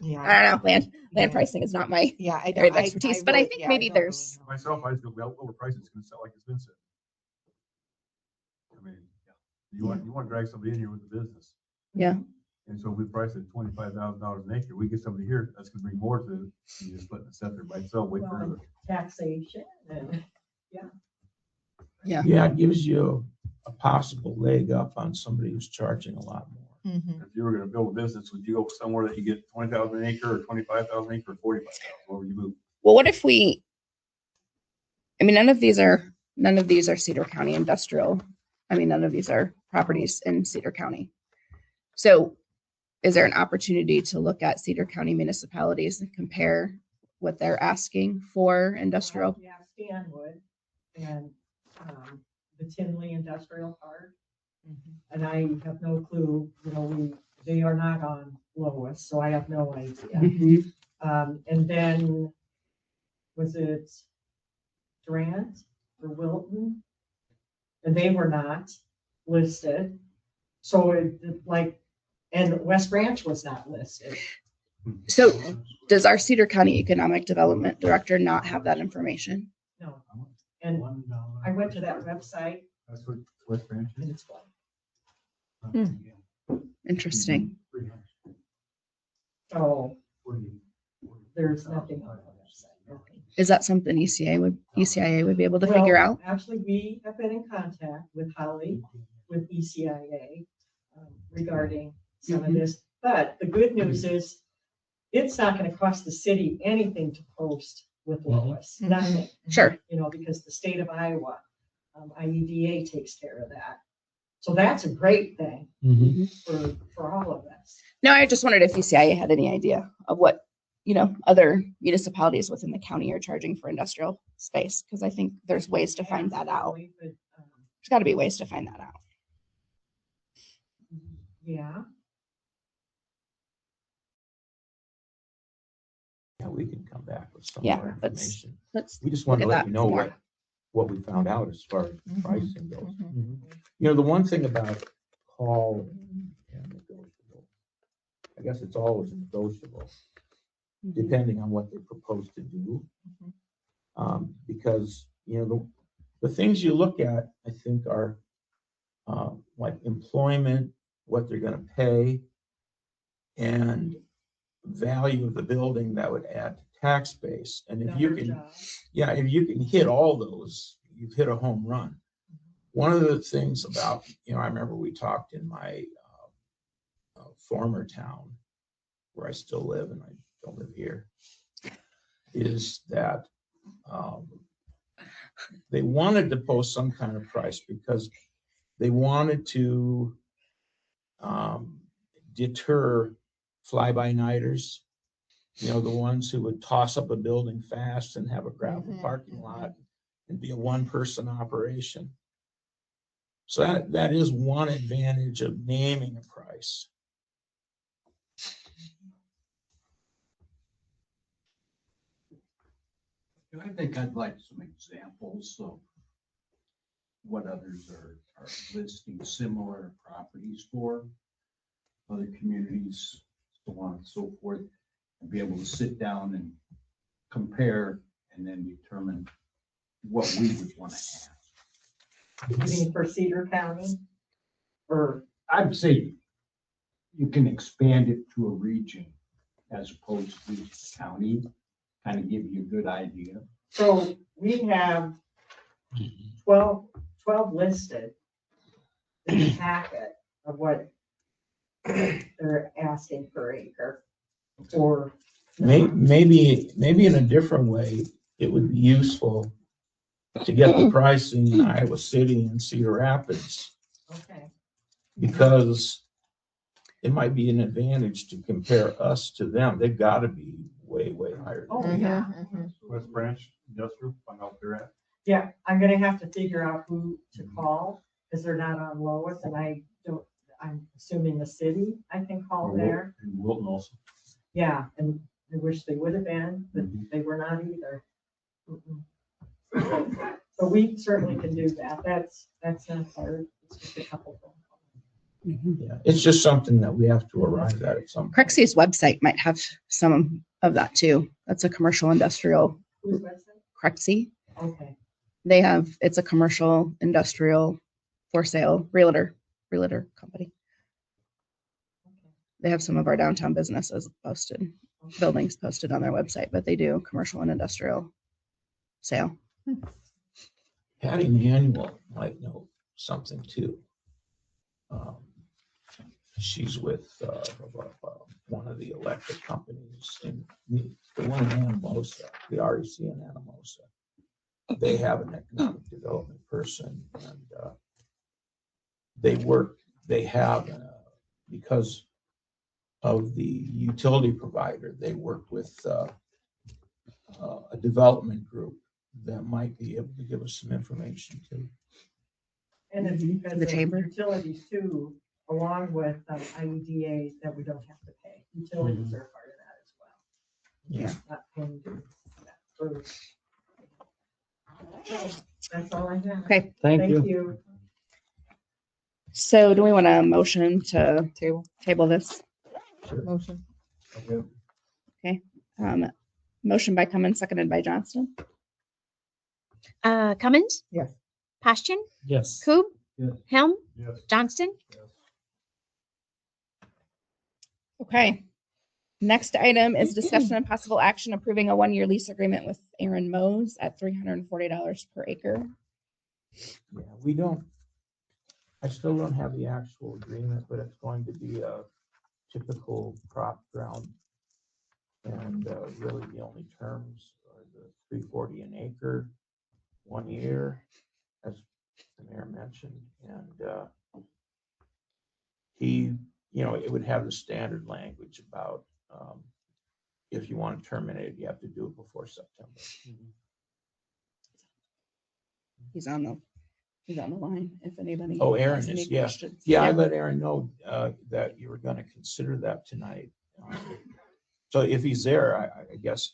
Yeah. I don't know, land Yeah. pricing is not my Yeah, I area don't. of expertise, but I really- think yeah, maybe don't really there's, know. Myself, I just go, well, overpriced, it's gonna sell like it's been said. I mean, yeah, you want to drag somebody in here with the business. yeah, And so we price it $25,000 an acre. We get somebody here, that's gonna bring more to it than just letting it sit there by itself, wait for Well, it. Taxation and yeah. Yeah, it gives you a possible leg up on somebody who's charging a lot more. Mhm. If you were gonna build a business, would you go somewhere that you get 20,000 an acre or 25,000 acre or 45,000, where would you move? Well, what if we, I mean, none of these are Cedar County industrial. I mean, none of these are properties in Cedar County. So is there an opportunity to look at Cedar County municipalities and compare what they're asking for industrial? yeah, Stanwood and the Tinley Industrial Park. Mhm. And I have no clue, you know, they are not on Lois, so I have no idea. Mhm. And then was it Durant or Wilton? And they were not listed. So it like, and West Branch was not listed. So does our Cedar County Economic Development Director not have that information? No. And I went to that website That's what West Branch and is. it's gone. Interesting. So there's nothing on the website. Is that something ECIA would be able to figure Well, out? Actually, we have been in contact with Holly, with ECIA regarding some of this. But the good news is it's not going to cost the city anything to post with Lois, nothing. Sure. You know, because the state of Iowa, IEDA takes care of that. So that's a great thing for all of us. No, I just wondered if ECIA had any idea of what, other municipalities within the county are charging for industrial space, because I think there's ways to find that out. But, There's got to be ways to find that out. yeah. Yeah, we can come back with some Yeah, more let's- information. Let's We just look wanted at to let that you know more. what we found out as far as pricing goes. Mm-hmm. You know, the one thing about call and negotiable, I guess it's always negotiable, depending on what they propose to do. Because, the things you look at, I think are like employment, what they're gonna pay, and value of the building that would add to tax base. And if you Number of can, jobs. yeah, if you can hit all those, you've hit a home run. One of the things about, I remember we talked in my former town where I still live, and I don't live here, is that they wanted to post some kind of price because they wanted to deter fly-by-nighters, the ones who would toss up a building fast and have a gravel parking lot and be a one-person operation. So that is one advantage of naming a price. I think I'd like some examples of what others are listing similar properties for, other communities, so on and so forth, and be able to sit down and compare and then determine what we would want to ask. You mean for Cedar County? Or I'd say you can expand it to a region as opposed to the county, kind of give you a good idea. so we have 12 listed in the packet of what they're asking per acre for. Maybe in a different way, it would be useful to get the pricing in Iowa City and Cedar Rapids, Okay. because it might be an advantage to compare us to them. They've got to be way, way higher. Oh, yeah. West Branch Industrial, find out where they're at. Yeah, I'm gonna have to figure out who to call because they're not on Lois and I'm assuming the city I can call there. And Wilton also. Yeah, and I wish they would have been, but they were not either. So we certainly can do that. That's not hard. It's just a couple phone calls. Yeah, it's just something that we have to arrive at some point. Crexie's website might have some of that too. That's a commercial industrial. Whose website? Crexie. Okay. It's a commercial industrial for sale realtor company. They have some of our downtown businesses posted, buildings posted on their website, but they do commercial and industrial sale. Patty Manuel might know something too. She's with one of the electric companies in the one in Anamosa, the REC in Anamosa. They have an economic development person, and they have, because of the utility provider, they work with a development group that might be able to give us some information too. And it's because The of chamber? utilities too, along with IEDA that we don't have to pay. Utilities are part of that as well. Yeah. Not paying dues. That's all I have. Okay, Thank you. You. so do we want a motion to Table this? motion. Motion by Cummins, seconded by Johnston. Cummins, Yes. Pashton, Yes. Coob, Yes. Helm, Yes. Johnston. Okay. Next item is discussion and possible action approving a 1-year lease agreement with Aaron Mose at $340 per acre. Yeah, we don't, I still don't have the actual agreement, but it's going to be a typical crop ground. And really the only terms are the $340 an acre, 1 year, as the mayor mentioned. And he, it would have the standard language about if you want to terminate it, you have to do it before September. He's on the line if anybody. Oh, Aaron has any is, yeah. questions. Yeah, I let Aaron know that you were going to consider that tonight. So if he's there, I guess.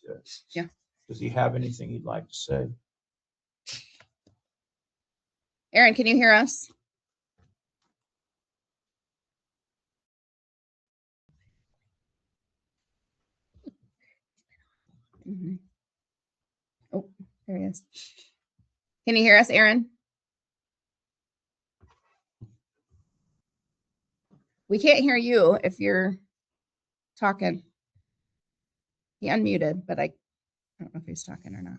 Yeah. Does he have anything he'd like to say? Aaron, can you hear us? Oh, there he is. Can you hear us, Aaron? We can't hear you if you're talking. He unmuted, but I don't know if he's talking or not.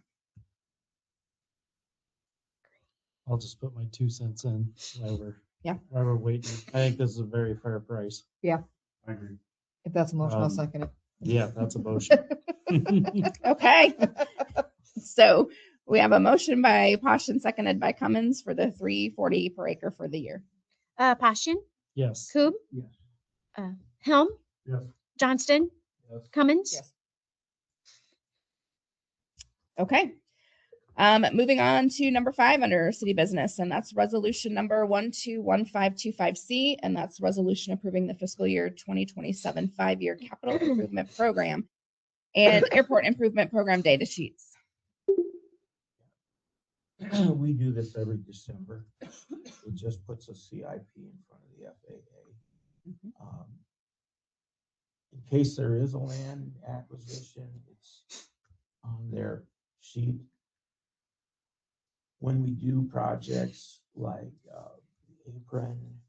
I'll just put my 2 cents in while we're waiting. I think this is a very fair price. Yeah. I agree. If that's a motion, I'll Um, second it. Yeah, that's a motion. Okay. So we have a motion by Pashton, seconded by Cummins for the $340 per acre for the year. Pashton, Yes. Coob, Yes. Helm, Yes. Johnston, Yes. Cummins. Yes. Okay. Moving on to number 5 under city business, and that's resolution number 121525C, and that's resolution approving the fiscal year 2027 5-year capital improvement program and airport improvement program data sheets. We do this every December. It just puts a CIP in front of the FAA. In case there is a land acquisition, it's on their sheet. When we do projects like the apron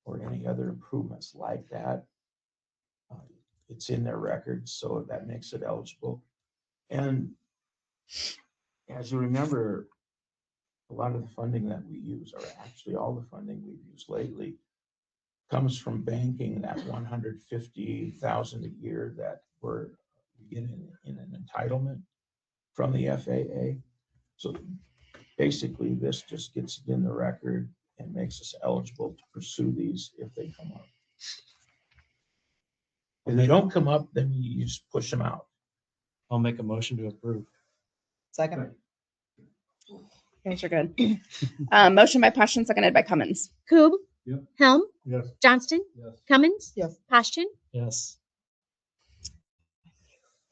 or any other improvements like that, it's in their records, so that makes it eligible. And as you remember, a lot of the funding that we use, or actually all the funding we've used lately, comes from banking that 150,000 a year that we're getting in an entitlement from the FAA. So basically, this just gets it in the record and makes us eligible to pursue these if they come up. If they don't come up, then you just push them out. I'll make a motion to approve. Second. Guys are good. Motion by Pashton, seconded by Cummins. Coob, Yep. Helm, Yes. Johnston, Yes. Cummins. Yes. Pashton. Yes.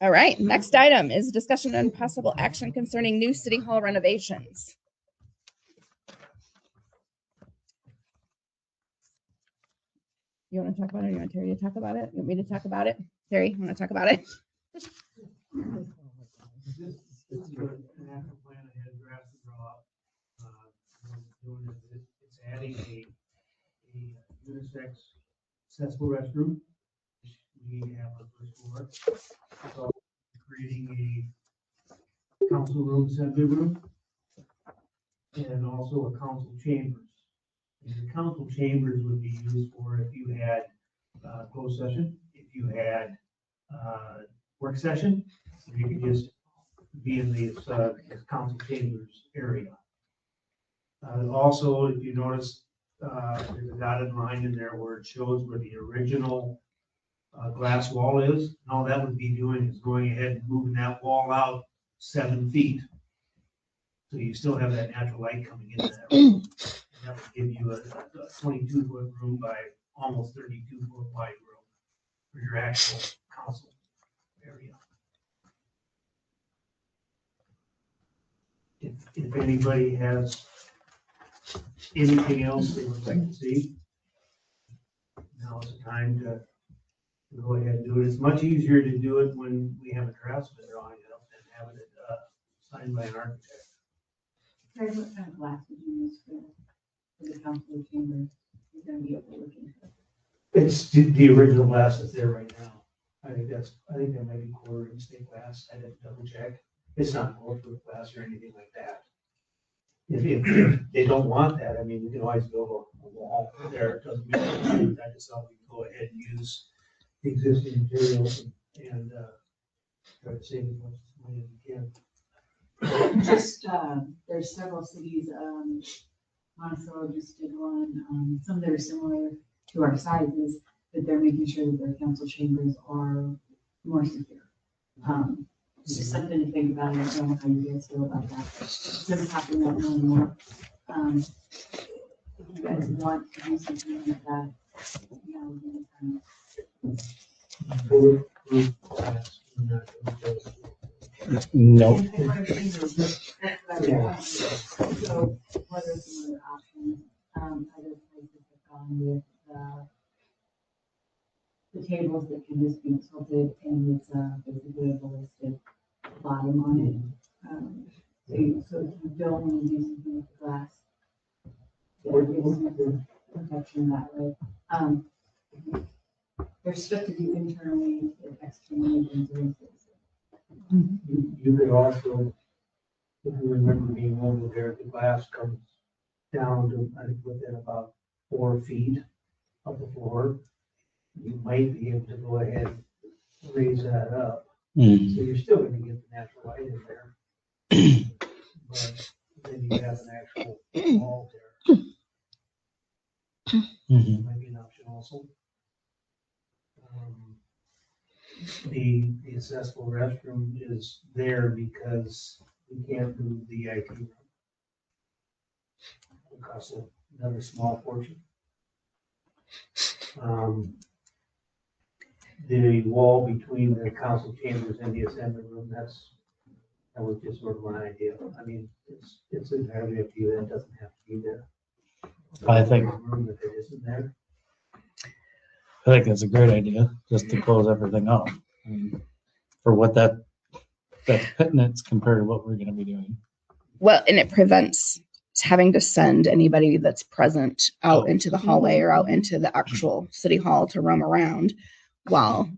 All right, next item is discussion and possible action concerning new city hall renovations. You want to talk about it, or you want Terry to talk about it? You want me to talk about it? Terry, you want to talk about it? This is a national plan I had drafted to draw up. What I'm doing is it's adding a unisex accessible restroom. We have on the first floor. So creating a council room, assembly room, and also a council chambers. And the council chambers would be used for if you had closed session, if you had work session, you could just be in this council chambers area. Also, if you notice, there's a dotted line in there where it shows where the original glass wall is. And all that would be doing is going ahead and moving that wall out 7 feet. So you still have that natural light coming into that room. And that would give you a 22-foot room by almost 32-foot wide room for your actual council area. if anybody has anything else they would like to see, now is the time to go ahead and do it. It's much easier to do it when we have a draftsman drawing it up than having it signed by an architect. What kind of glass would you use for the council chamber? You're gonna be able to look into it. It's the original glass that's there right now. I think that might be quarter inch thick glass. I didn't double check. It's not bulletproof glass or anything like that. If they don't want that, I mean, you can always build a wall there. It doesn't mean that just how we go ahead and use the existing materials and try to save as much money as we can. Just, there's several cities, Monticello just did one, some that are similar to our sizes, that they're making sure that their council chambers are more secure. It's just something to think about. I don't know how you guys feel about that. Since happening that no more. If you guys want to do something like that, you know, Bulletproof glass. No. Yeah. So what are some other options? Other places have gone with the tables that can just be tilted and it's basically a ballistic bottom on it. So if you don't want to do something with the glass, there is protection that way. There's stuff to do internally, externally, and doing things. You could also, if you remember being over there, the glass comes down to, I think, within about 4 feet of the floor. You might be able to go ahead and raise that up. So you're still gonna get the natural light in there. But then you have an actual wall there. Might be an option also. The accessible restroom is there because we can't move the IT room. It costs another small portion. The wall between the council chambers and the assembly room, that was just sort of my idea. I mean, it's entirely up to you. That doesn't have to be there. I think Room if it isn't there. that's a great idea, just to close everything up. I mean, for what that's pittance compared to what we're gonna be doing. Well, and it prevents having to send anybody that's present out into the hallway or out into the actual city hall to roam around while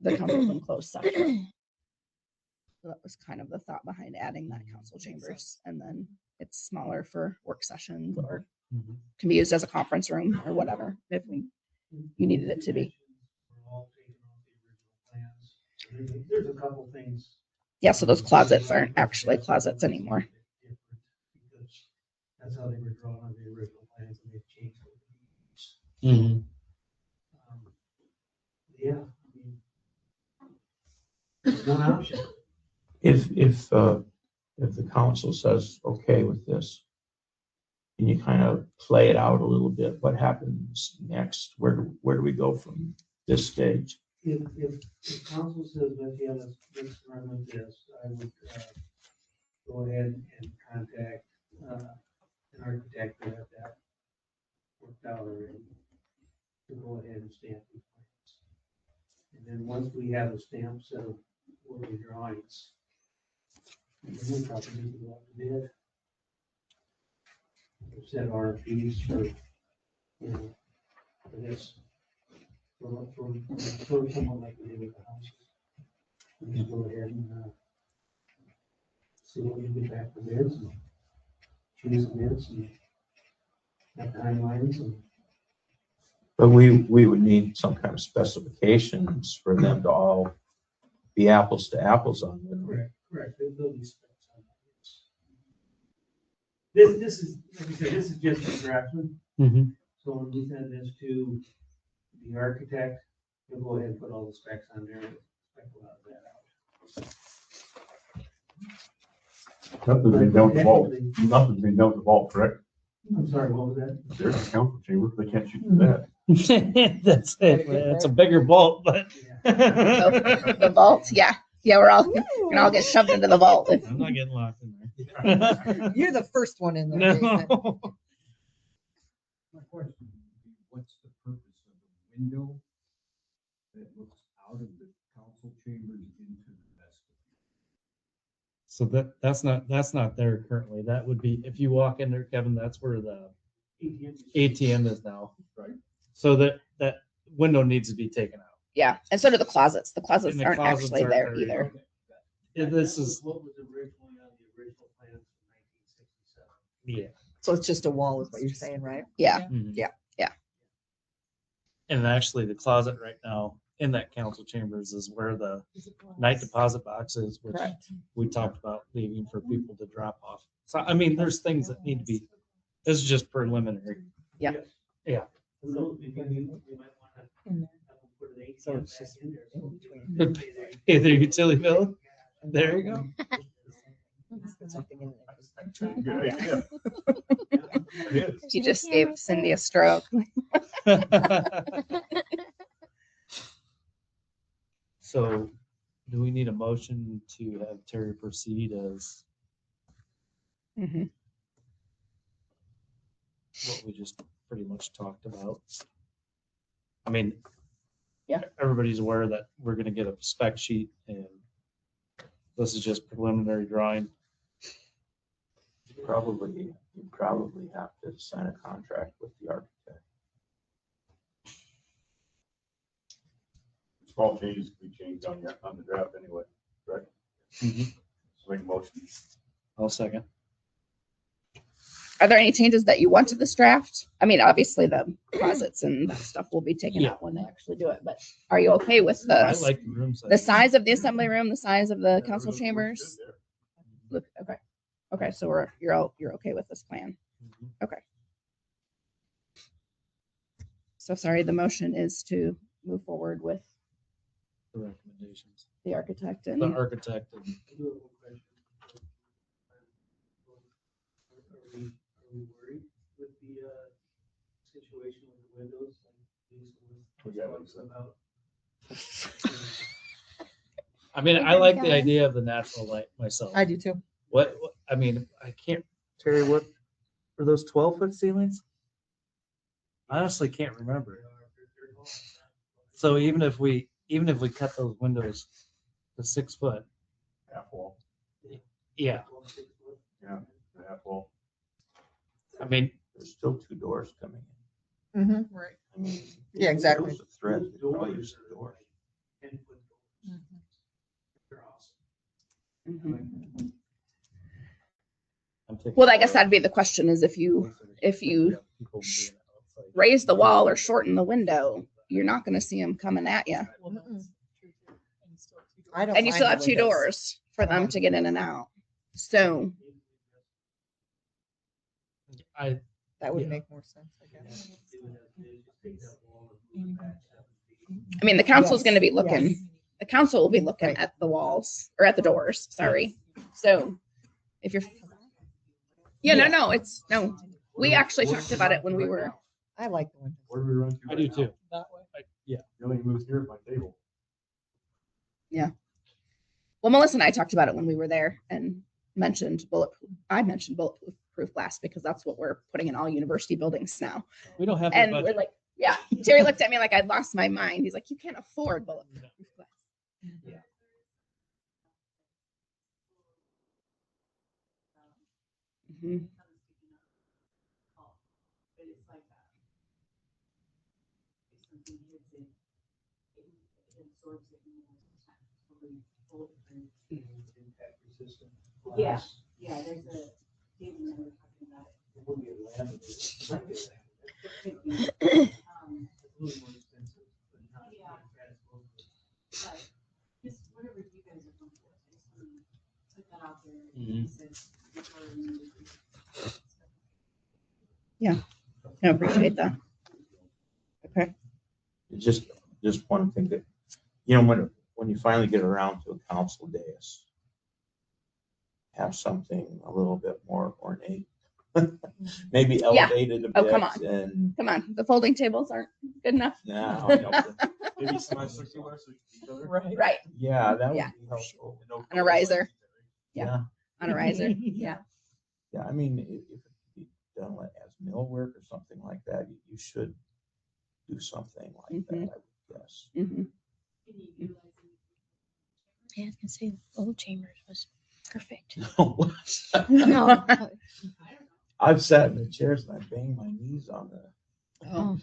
the council's in closed session. So that was kind of the thought behind adding that council chambers, and then it's smaller for work sessions or can be used as a conference room or whatever if you needed it to be. There's a couple things. Yeah, so those closets aren't actually closets anymore. That's how they were drawn on the original plans and they've changed. Yeah. I mean, it's one option. If the council says, okay with this, and you kind of play it out a little bit, what happens next? Where do we go from this stage? If council says that, yeah, let's run with this, I would go ahead and contact an architect to have that worked out already, to go ahead and stamp these plans. And then once we have a stamp set of working drawings, then we'll probably need to go out to bid. We've set RFPs for, for this. For someone like we did with the houses. We just go ahead and see what we get back for bids and choose the bids and have timelines and. But we would need some kind of specifications for them to all be apples to apples on, wouldn't we? Correct. There'll be specs on that. This is, like I said, this is just a draftsman. So when we send this to the architect, he'll go ahead and put all the specs on there and spec a lot of that out. Nothing's been down the vault. Nothing's been down the vault, correct? I'm sorry, what was that? There's a council chamber. They can't shoot through that. That's it. It's a bigger bolt, but The vault, yeah. Yeah, we're all gonna all get shoved into the vault. I'm not getting locked in there. You're the first one in there. Jason. No. My question would be, what's the purpose of the window that looks out of the council chambers into the vestibule? So that's not there currently. That would be, if you walk in there, Kevin, that's where the ATM is now. Right. So that window needs to be taken out. Yeah, and so do the closets. The closets And the aren't closets actually aren't there there either. either. Yeah, this is, What was originally on the original plans in 1967. yeah. So it's just a wall is what you're saying, right? Yeah, Mhm. yeah. And actually the closet right now in that council chambers is where the night deposit box is, which Correct. we talked about leaving for people to drop off. So, I mean, there's things that need to be, this is just preliminary. Yeah. Yeah. So if you need, you might want to have them put an ATM So it's back just in there. in between. Hey, the utility bill. There you go. Put something in Good there. idea. It is. She just gave Cindy a stroke. So do we need a motion to have Terry proceed as Mhm. what we just pretty much talked about? I mean, Yeah. everybody's aware that we're gonna get a spec sheet and this is just preliminary drawing. You probably have to sign a contract with the architect. Small changes can be changed on the draft anyway, right? Mhm. So make a motion. I'll second. Are there any changes that you want to this draft? I mean, obviously the closets and that stuff will be taken Yeah. out when they actually do it, but are you okay with I the like the room size. the size of the assembly room, the size of the council chambers? Look, okay. Okay, so you're okay with this plan. Mhm. Okay. So sorry, the motion is to move forward with The recommendations. the architect The and architect and I do have one question. Are we worried with the situation with the windows? Like Lisa was Yeah, talking Lisa. about? I mean, I like the idea of the natural light myself. I do too. What, I mean, I can't, Terry, what, were those 12-foot ceilings? I honestly can't remember. So even if we cut those windows to 6 foot, Half wall. yeah, Yeah, half wall. I mean, There's still two doors coming in. Mm-hmm. Right. I mean. Yeah, exactly. Use the thread, you could probably use the doors. 10-foot doors. They're awesome. Mhm. I'm thinking. Well, I guess that'd be the question is if you People doing it outside. raise the wall or shorten the window, you're not going to see them coming at you. I don't. And you mind still the have two windows. doors for them to get in and out. So That would Yeah. make more sense, I guess. I mean, the council's going to be Yes, looking, yes. the council will be looking Right. at the walls or at the doors, sorry. So if you're, yeah, no, it's, no, we actually talked about it when we were, I like the windows. Where do we run to? I right do now? too. That way. Yeah. The only move here is my table. well, Melissa and I talked about it when we were there and I mentioned bulletproof glass because that's what we're putting in all university buildings now. We don't have. the And we're budget. like, yeah, Terry looked at me like I'd lost my mind. He's like, you can't afford bulletproof glass. Yeah. Mhm. But it's like that. If something hits it, it absorbs it more time. Impact resistant. Yeah, glass. yeah, there's a, David and I were talking about it. It would be a laminated. It could be. It's a little more expensive, but not Yeah. as well. But just whatever you guys are comfortable with, I just want to put that out there. Mhm. Since before we- I appreciate that. Okay. It's just one thing that, when you finally get around to a council dais, have something a little bit more ornate. Maybe Yeah. elevated a Oh, bit come on. and Come on, the folding tables aren't good enough. now, Maybe some circular, so each other. Right. Right, yeah, that would Yeah. be helpful. and a riser. Yeah, on a riser. Yeah. Yeah, I mean, if it could be done as millwork or something like that, you should do something like that, I would guess. Mhm. Yeah, I was gonna say old chambers was perfect. No. No. I've sat in the chairs and I banged my knees on the. Oh.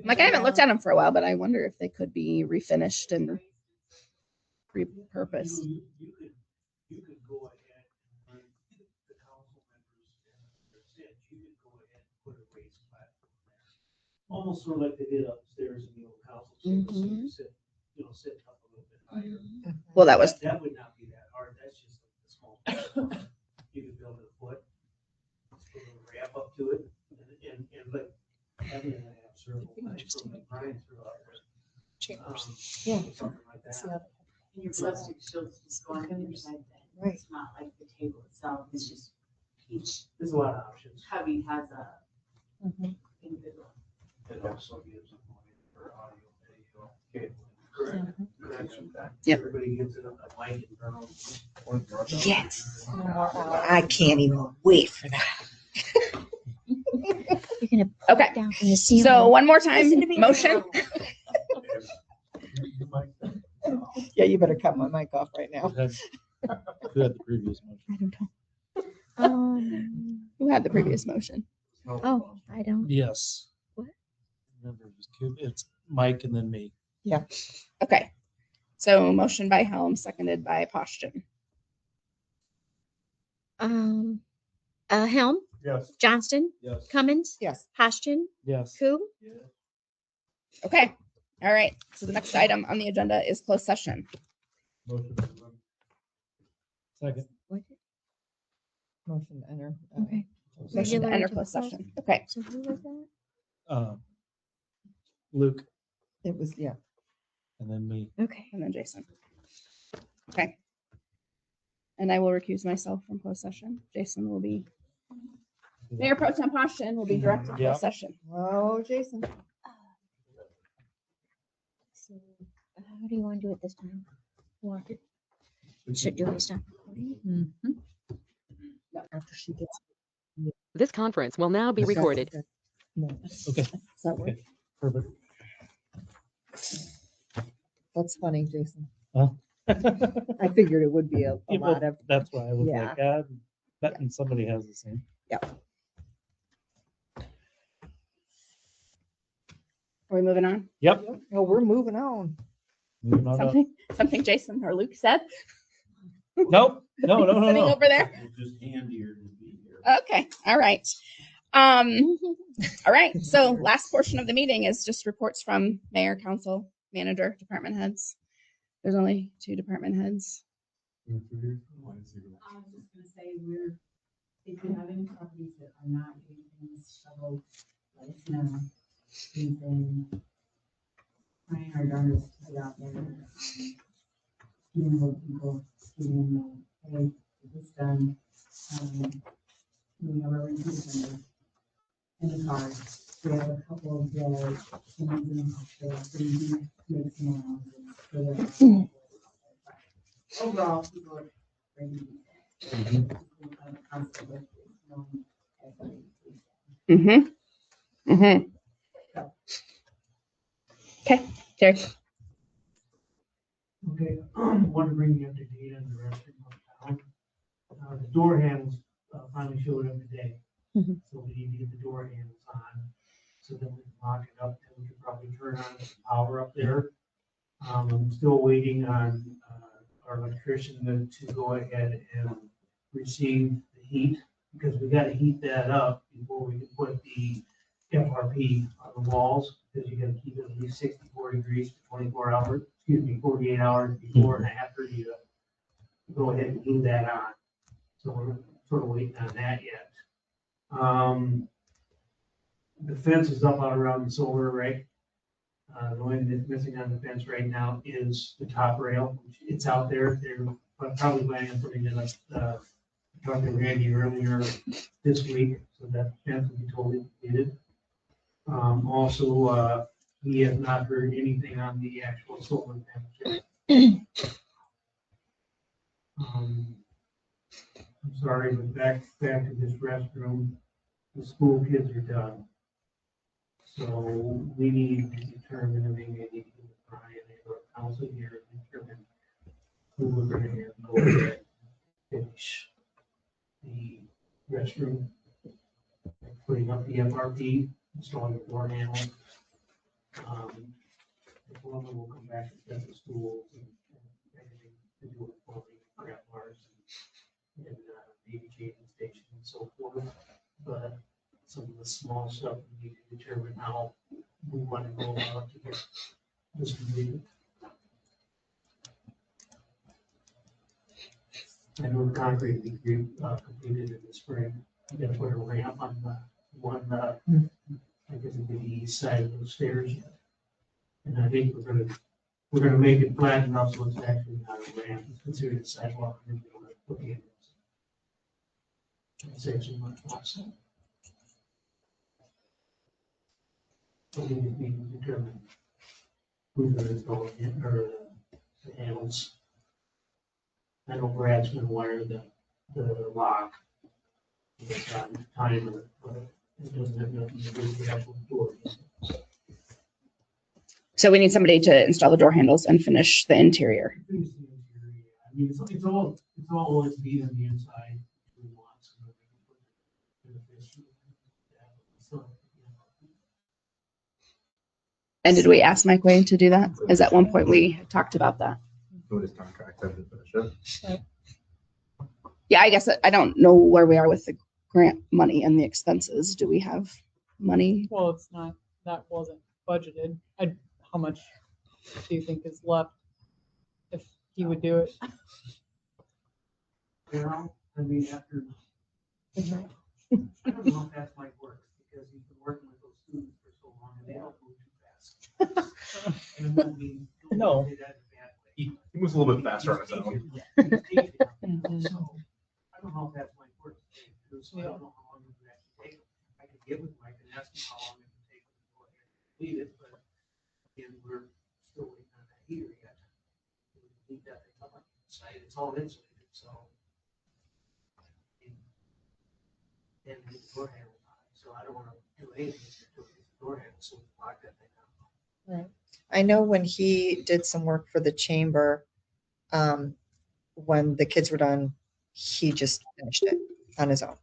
Like I haven't looked at them for a while, but I wonder if they could be refinished and repurposed. You could go ahead and the council members and their sit, you could go ahead and put a raised platform there. Almost sort of like they did upstairs in the old council chamber, so you sit up a little bit higher. Well, that was That would not be that hard, that's just a small platform. You could build it a foot, put a little ramp up to it, and but having a circle, like Brian threw out there. Yeah. Something like that. And your plastic shields just go on the inside then. Right. It's not like the table itself, it's just each There's a lot of options. cubby has a individual. It also gives a point for audio, video, cable. Correct. Yep. Everybody gets it on the mic and turn on. Yes. I can't even wait for that. You're gonna okay. down from the ceiling. So one more time, motion. Yeah, you better cut my mic off right now. Who had the previous motion? I don't know. Who had the previous motion? Oh, I don't. Yes. What? Remember, it's Mike and then me. Yeah. Okay. So motion by Helm, seconded by Poston. Helm, Yes. Johnston, Yes. Cummins, Yes. Poston, Yes. Coon. Okay. All right. So the next item on the agenda is closed session. Second. Motion to enter. Okay. Motion to enter closed session. Okay. So who was that? Luke It was, yeah. and then me. Okay. And then Jason. Okay. And I will recuse myself from closed session. Jason will be, Mayor Pro Tem Poston will be directing Yeah. closed session. Oh, Jason. So how do you want to do it this time? Walk it. Should do we stop recording? After she gets. This conference will now be recorded. No. Okay. Does that work? Okay. Perfect. That's funny, Jason. Huh? I figured it would be a Yeah, well, lot of, that's why I was Yeah. like, betting somebody has the same. Are we moving on? Yep. oh, we're moving on. Moving on up. Something Jason or Luke said? Nope. No. Sitting over there? It's just handier to be here. Okay, all right. All right, so last portion of the meeting is just reports from mayor, council, manager, department heads. There's only 2 department heads. I was just gonna say, if you have any properties that are not getting things shoveled, let us know. We've been trying our darndest to get out there. Getting hold of people, getting them, hey, get this done. We have our reviews in the car. We have a couple of the things in the hospital, so we do make some allowances for that. Overall, people are ready to be there. Okay, Jerry. Okay, want to bring you up to date on the restroom of town. The door handles finally showed up today. Mhm. So we need to get the door handles on, so that we can lock it up, and we can probably turn on some power up there. I'm still waiting on our electrician to go ahead and receive the heat, because we gotta heat that up before we can put the FRP on the walls, because you gotta keep it at least 64 degrees for 24 hours, 48 hours before and after you go ahead and glue that on. So we're sort of waiting on that yet. The fence is up out around the solar array. The only thing that's missing on the fence right now is the top rail. It's out there. They're probably planning on putting it up, talked to Randy earlier this week, so that fence will be totally completed. Also, we have not heard anything on the actual solar panel. I'm sorry, but back to this restroom, the school kids are done. So we need to determine, and maybe I need to get Brian and our council here to determine who we're gonna have go ahead and finish the restroom. Putting up the FRP, installing the door handle. The foreman will come back and set the stools and everything to do with plumbing, grab bars and maybe changing station and so forth. But some of the small stuff we need to determine how we want to go about to get this completed. I know the concrete we completed in the spring. I'm gonna put a ramp on the one, I guess it'd be the east side of those stairs. And I think we're gonna make it flat enough so it's actually not a ramp, it's considered a sidewalk. And we're gonna put the save some money also. So we need to determine who's gonna install it or the handles. I know Brad's gonna wire the lock. It's got time, but it doesn't have nothing to do with the actual door. So we need somebody to install the door handles and finish the interior. I mean, it's all OSB on the inside. We want some of it. And did we ask Mike Wayne to do that? Is at one point we talked about that? Who his contract has to finish it. Yeah, I guess I don't know where we are with the grant money and the expenses. Do we have money? Well, it's not, that wasn't budgeted. How much do you think is left if he would do it? Well, I mean, after, I don't know if that's my work, because he's been working with those students for so long, and they don't move too fast. And I mean, No. say that in a bad way. He moves a little bit faster on his own. So, I don't know if that's my work, so I don't know how long it would actually take. I could get with Mike and ask him how long it would take him to go ahead and complete it, but again, we're still waiting on that heater yet. We need that thing up on the site, it's all insulated, so. And the door handle, so I don't wanna do anything to the door handle, so we lock that thing up. Right. I know when he did some work for the chamber, when the kids were done, he just finished it on his own.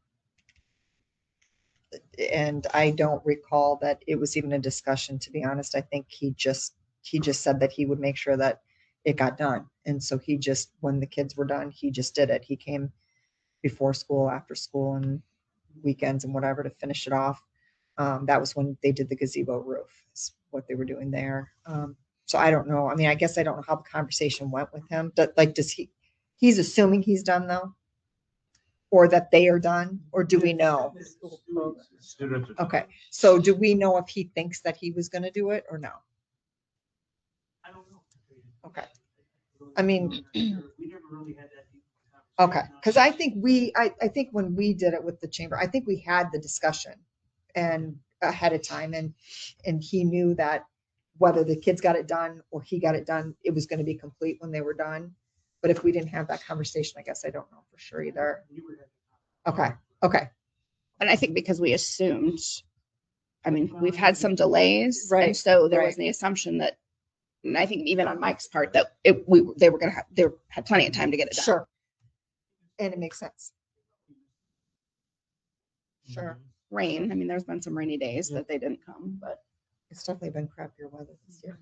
And I don't recall that it was even a discussion, to be honest. I think he just said that he would make sure that it got done. And so he just, when the kids were done, he just did it. He came before school, after school, and weekends and whatever to finish it off. That was when they did the gazebo roof, is what they were doing there. So I don't know. I mean, I guess I don't know how the conversation went with him. He's assuming he's done though? Or that they are done? Or do we know? Okay. So do we know if he thinks that he was going to do it or no? I don't know. Okay. I mean, We never really had that deep conversation. okay. Because I think I think when we did it with the chamber, I think we had the discussion and ahead of time, and he knew that whether the kids got it done or he got it done, it was going to be complete when they were done. But if we didn't have that conversation, I guess I don't know for sure either. Okay. Okay. And I think because we assumed, I mean, we've had some delays, Right, and so there was right. the assumption that, and I think even on Mike's part, that they were gonna have, they had plenty of time to get it done. Sure. And it makes sense. Sure. Rain, I mean, there's been some rainy days that they didn't come, but It's definitely been crappier weather this year.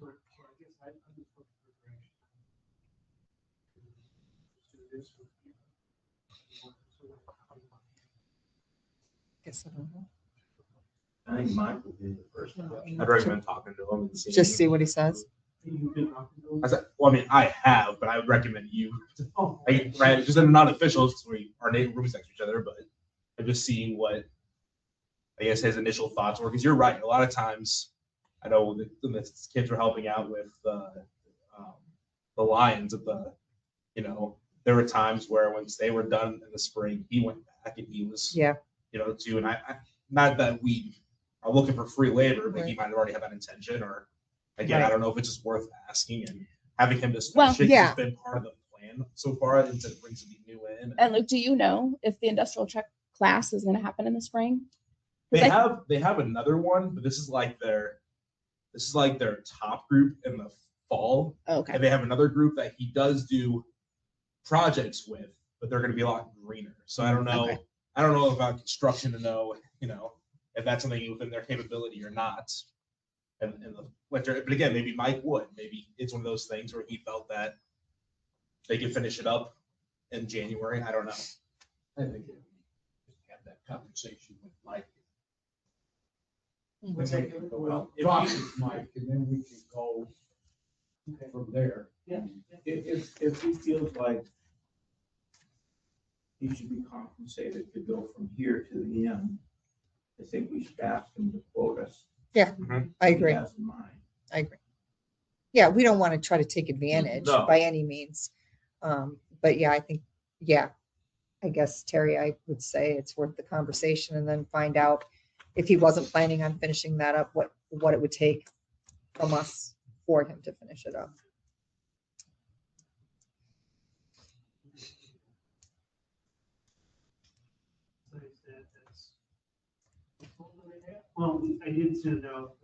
Guess I don't know. I think Mike will be the first. I'd recommend talking to him and seeing. Just see what he says. I said, well, I mean, I have, but I would recommend you. Right, just in a non-official, because we our neighbor rooms next to each other, but I'm just seeing what I guess his initial thoughts were. Because you're right, a lot of times, I know when the kids were helping out with the Lions at the, there were times where once they were done in the spring, he went back and he was, too. And I not that we are looking for free labor, but he might have already had that intention. Or again, I don't know if it's just worth asking and having him just finish it. He's been part of the plan so far instead of bring something new And Luke, do you know if the industrial truck class is going to happen in the spring? They have another one, but this is like their top group in the fall. Okay. And they have another group that he does do projects with, but they're going to be a lot greener. So I don't know. Okay. I don't know about construction to know, if that's something within their capability or not. In the winter, but again, maybe Mike would. Maybe it's one of those things where he felt that they could finish it up in January. I don't know. I think it- have that conversation with Mike. Mhm. And they can go out, If talk he- with Mike, and then we can go from there. Yeah. If he feels like he should be compensated to go from here to the end, I think we should ask him to quote us. Yeah, Mhm. I agree. He has in mind. I agree. Yeah, we don't want to try to take advantage No. by any means. But yeah, I think, I guess Terry, I would say it's worth the conversation and then find out if he wasn't planning on finishing that up, what it would take from us for him to finish it up. Well, I did send out,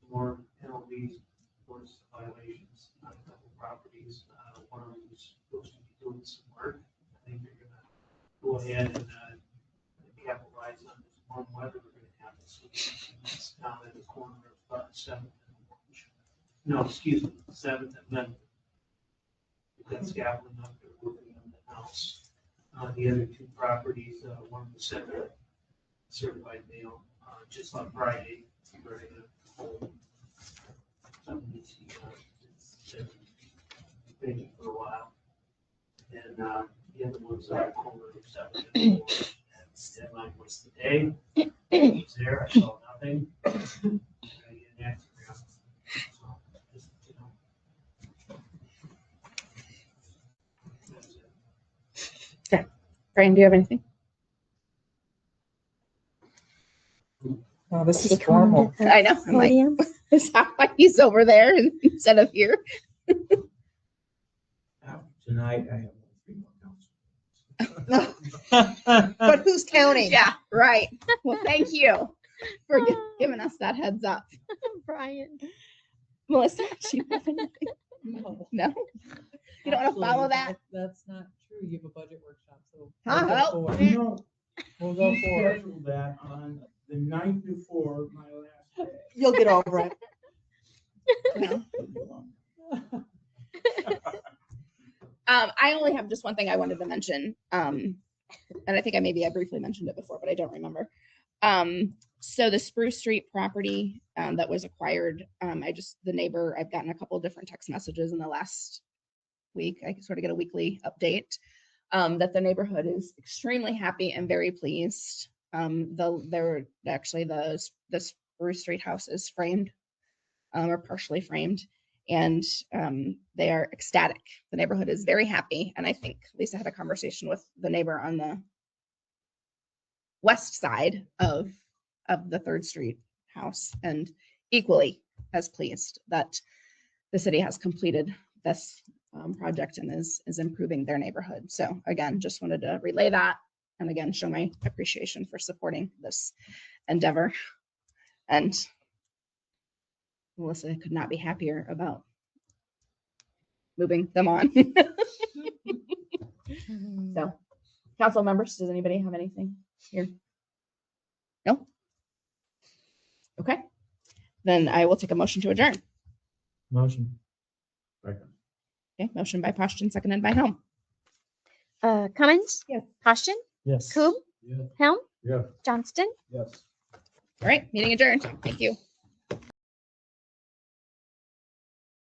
more penalties for violations on a couple properties. One of them is supposed to be doing some work. I think they're gonna go ahead and, capitalize on this warm weather we're gonna have this week. It's down at the corner of, 7th and Orange. No, excuse me, 7th and Memphis. We've got scaffolding up there working on the house. The other two properties, one was sent a certified mail, just on Friday, ready to hold. Something needs to be done. It's been vacant for a while. And, the other one's on the corner of 7th and Orange. And deadline was today. He's there, I saw nothing. I get an answer now. So, just, that's it. Okay. Brian, do you have anything? Oh, this is formal. I know. I'm like, it's not like he's over there instead of here. Tonight, I have 3 more council. But who's counting? Yeah, right. Well, thank you for giving us that heads up. Brian. Melissa, do you have anything? No. No? You don't want to follow that? That's not true. You have a budget workshop, so. Huh? we'll go Well, for it. No, We'll go we for it. scheduled that on the night before my last day. You'll get over it. No. I only have just one thing I wanted to mention. And I think I briefly mentioned it before, but I don't remember. So the Spruce Street property that was acquired, the neighbor, I've gotten a couple of different text messages in the last week. I sort of get a weekly update that the neighborhood is extremely happy and very pleased. The Spruce Street house is framed or partially framed, and they are ecstatic. The neighborhood is very happy, and I think Lisa had a conversation with the neighbor on the west side of the 3rd Street house, and equally as pleased that the city has completed this project and is improving their neighborhood. So again, just wanted to relay that, and again, show my appreciation for supporting this endeavor. And Melissa could not be happier about moving them on. So, council members, does anybody have anything here? No? Okay. Then I will take a motion to adjourn. Motion. Okay, motion by Poston, seconded by Helm. Cummins? Yes. Poston? Yes. Coop? Yeah. Helm? Yeah. Johnston? Yes. All right, meeting adjourned. Thank you.